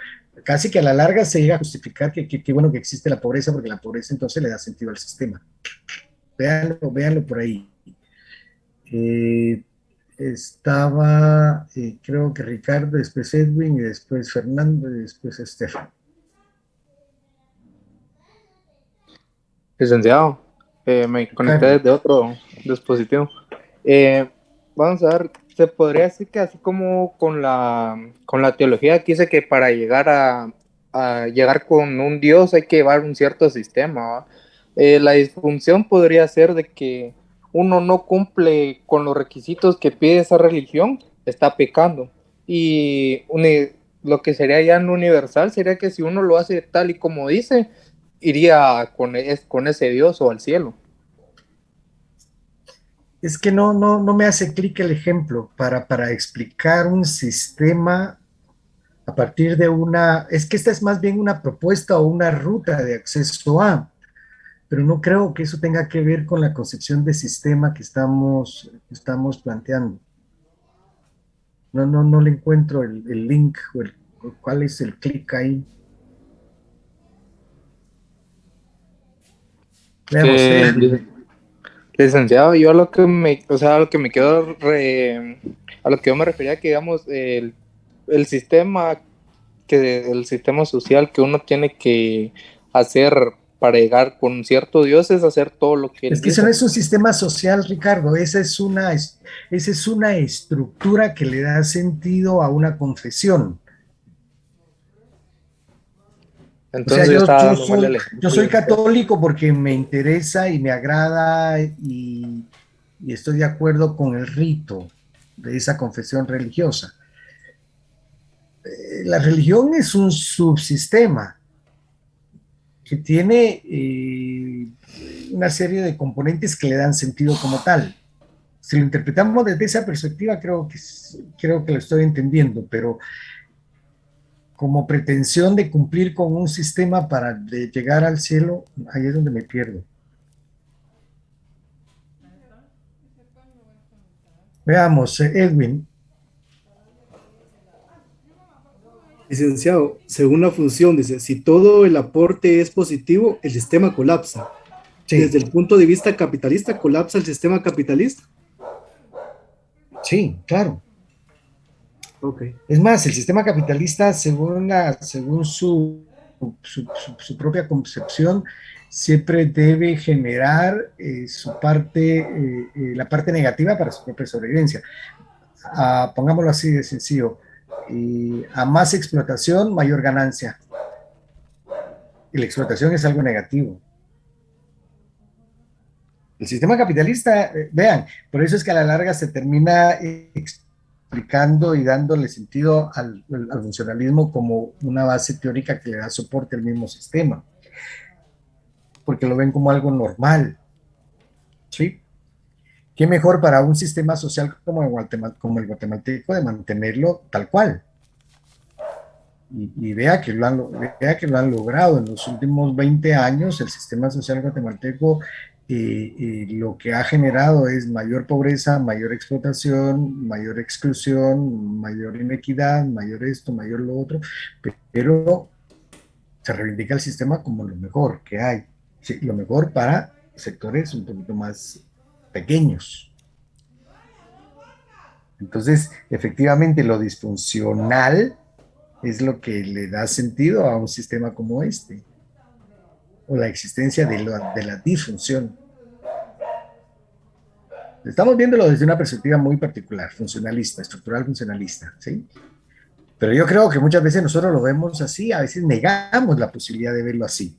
Casi que a la larga se llega a justificar que bueno que existe la pobreza, porque la pobreza entonces le da sentido al sistema. Véanlo por ahí. Creo que Ricardo, después Edwin, y después Fernando, y después Estefan. Licenciado, me conecté desde otro dispositivo. Vamos a ver, se podría decir que así como con la teología que dice que para llegar a llegar con un Dios hay que llevar un cierto sistema, ¿va? La disfunción podría ser de que uno no cumple con los requisitos que pide esa religión, está pecando. Y lo que sería ya en universal sería que si uno lo hace tal y como dice, iría con ese Dios o al cielo. Es que no me hace clic el ejemplo para explicar un sistema a partir de es que esta es más bien una propuesta o una ruta de acceso pero no creo que eso tenga que ver con la concepción de sistema que estamos planteando. No le encuentro el link o cuál es el clic ahí. Veamos. Licenciado, yo a lo que me, o sea, a lo que me quedo, a lo que yo me refería, que digamos, el sistema social que uno tiene que hacer para llegar con cierto Dios es hacer todo lo que él Es que dice. eso no es un sistema social, Ricardo, esa es una estructura que le da sentido a una confesión. Entonces, o sea, yo soy católico porque me interesa y me agrada y estoy de acuerdo con el rito de esa confesión religiosa. La religión es un subsistema que tiene una serie de componentes que le dan sentido como tal. Si lo interpretamos desde esa perspectiva, creo que lo estoy entendiendo, pero como pretensión de cumplir con un sistema para llegar al cielo, ahí es donde me pierdo. Veamos, Edwin. Licenciado, según la función, dice, si todo el aporte es positivo, el sistema colapsa. Sí, Desde el punto de vista capitalista, colapsa el sistema capitalista. sí, claro. Ok. Es más, el sistema capitalista, según su propia concepción, siempre debe generar la parte negativa para su propia sobrevivencia. Pongámoslo así de sencillo. A más explotación, mayor ganancia. Y la explotación es algo negativo. El sistema capitalista, vean, por eso es que a la larga se termina explicando y dándole sentido al funcionalismo como una base teórica que le da soporte al mismo sistema, porque lo ven como algo normal, ¿sí? ¿Qué mejor para un sistema social como el guatemalteco de mantenerlo tal cual? Y vea que lo han logrado en los últimos 20 años. El sistema social guatemalteco lo que ha generado es mayor pobreza, mayor explotación, mayor exclusión, mayor inequidad, mayor esto, mayor lo otro, pero se reivindica el sistema como lo mejor que hay, sí, lo mejor para sectores un poquito más pequeños. Entonces, efectivamente, lo disfuncional es lo que le da sentido a un sistema como este, o la existencia de la disfunción. Estamos viéndolo desde una perspectiva muy particular, funcionalista, estructural funcionalista, ¿sí? Pero yo creo que muchas veces nosotros lo vemos así, a veces negamos la posibilidad de verlo así.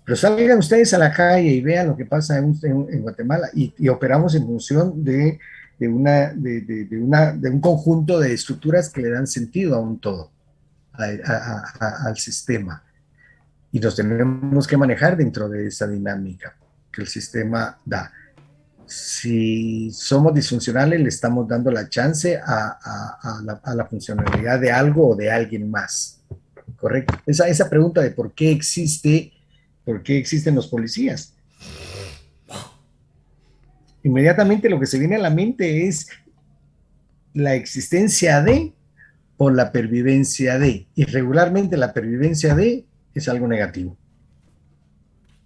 Pero salgan ustedes a la calle y vean lo que pasa en Guatemala y operamos en función de un conjunto de estructuras que le dan sentido a un todo, al sistema. Y nos tenemos que manejar dentro de esa dinámica que el sistema da. Si somos disfuncionales, le estamos dando la chance a la funcionalidad de algo o de alguien más. ¿Correcto? Esa pregunta de por qué existen los policías. Inmediatamente lo que se viene a la mente es la existencia de o la pervivencia de. Y regularmente la pervivencia de es algo negativo.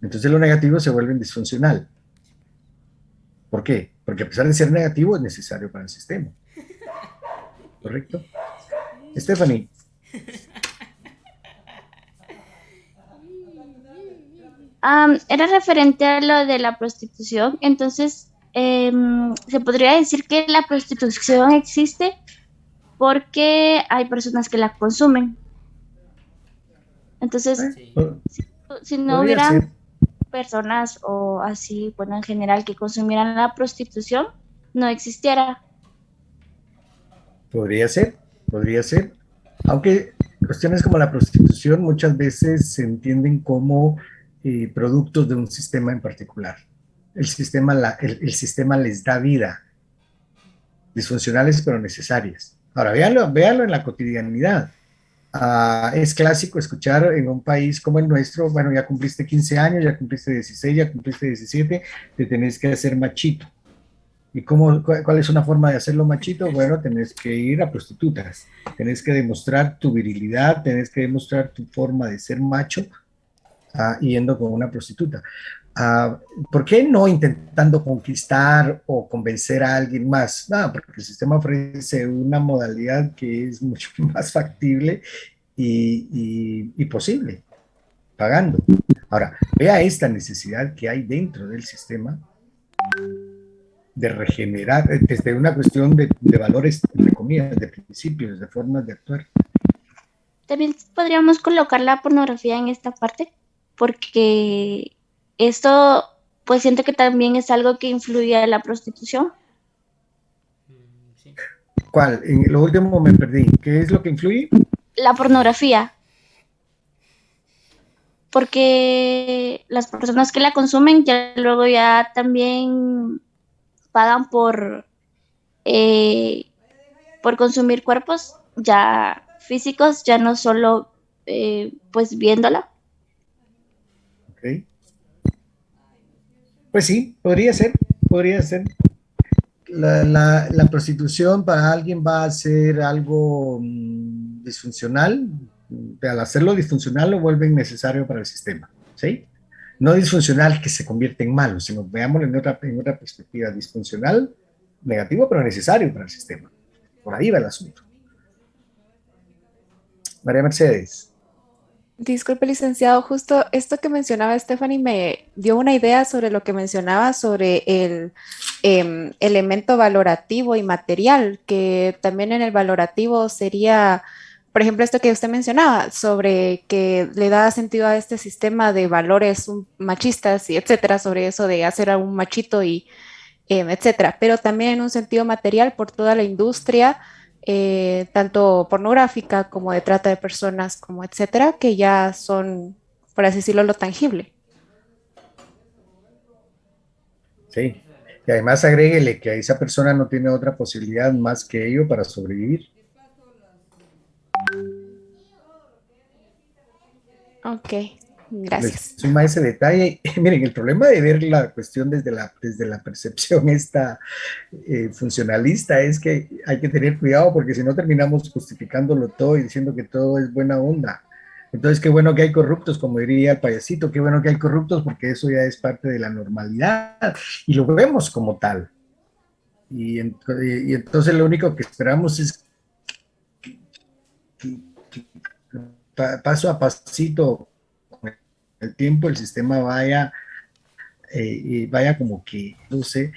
Entonces lo negativo se vuelve disfuncional. ¿Por qué? Porque a pesar de ser negativo es necesario para el sistema. ¿Correcto? Stephanie. Era referente a lo de la prostitución, entonces se podría decir que la prostitución existe porque hay personas que la consumen. Entonces, si no hubieran personas o así, bueno, en general, que consumieran la prostitución, no existiera. Podría ser. Aunque cuestiones como la prostitución muchas veces se entienden como productos de un sistema en particular. El sistema les da vida, disfuncionales pero necesarias. Ahora, véanlo en la cotidianidad. Es clásico escuchar en un país como el nuestro, bueno, ya cumpliste 15 años, ya cumpliste 16, ya cumpliste 17, te tenés que hacer machito. ¿Y cuál es una forma de hacerlo machito? Bueno, tenés que ir a prostitutas, tenés que demostrar tu virilidad, tenés que demostrar tu forma de ser macho yendo con una prostituta. ¿Por qué no intentando conquistar o convencer a alguien más? No, porque el sistema ofrece una modalidad que es mucho más factible y posible, pagando. Ahora, vea esta necesidad que hay dentro del sistema de regenerar desde una cuestión de valores, entre comillas, de principios, de formas de actuar. También podríamos colocar la pornografía en esta parte, porque esto, pues siento que también es algo que influye en la prostitución. ¿Cuál? En lo último me perdí. ¿Qué es lo que influye? La pornografía. Porque las personas que la consumen ya luego ya también pagan por consumir cuerpos ya físicos, ya no solo pues viéndola. Ok. Pues sí, podría ser, podría ser. La prostitución para alguien va a ser algo disfuncional. Al hacerlo disfuncional lo vuelve innecesario para el sistema, ¿sí? No disfuncional que se convierte en malo, sino veámoslo en otra perspectiva. Disfuncional, negativo, pero necesario para el sistema. Por ahí va el asunto. María Mercedes. Disculpe, licenciado, justo esto que mencionaba Stephanie me dio una idea sobre lo que mencionaba sobre el elemento valorativo y material, que también en el valorativo sería, por ejemplo, esto que usted mencionaba, sobre que le da sentido a este sistema de valores machistas y etcétera, sobre eso de hacer a un machito y etcétera, pero también en un sentido material por toda la industria tanto pornográfica como de trata de personas, como etcétera, que ya son, por así decirlo, lo tangible. Sí. Y además agréguele que esa persona no tiene otra posibilidad más que ello para sobrevivir. Ok, gracias. Suma ese detalle. Miren, el problema de ver la cuestión desde la percepción esta funcionalista es que hay que tener cuidado porque si no terminamos justificándolo todo y diciendo que todo es buena onda. Entonces, qué bueno que hay corruptos, como diría el payasito, qué bueno que hay corruptos porque eso ya es parte de la normalidad y lo vemos como tal. Y entonces lo único que esperamos es que paso a pasito, con el tiempo, el sistema vaya como que, no sé,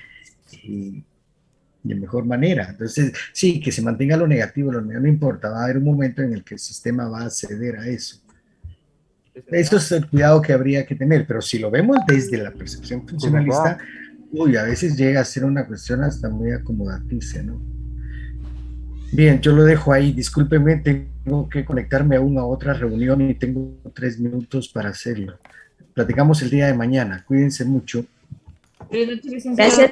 de mejor manera. Entonces, sí, que se mantenga lo negativo no importa, va a haber un momento en el que el sistema va a ceder a eso. Eso es el cuidado que habría que tener, pero si lo vemos desde la percepción funcionalista, uy, a veces llega a ser una cuestión hasta muy acomodaticia, ¿no? Bien, yo lo dejo ahí, discúlpeme, tengo que conectarme aún a otra reunión y tengo 3 minutos para hacerlo. Platicamos el día de mañana, cuídense mucho. Gracias.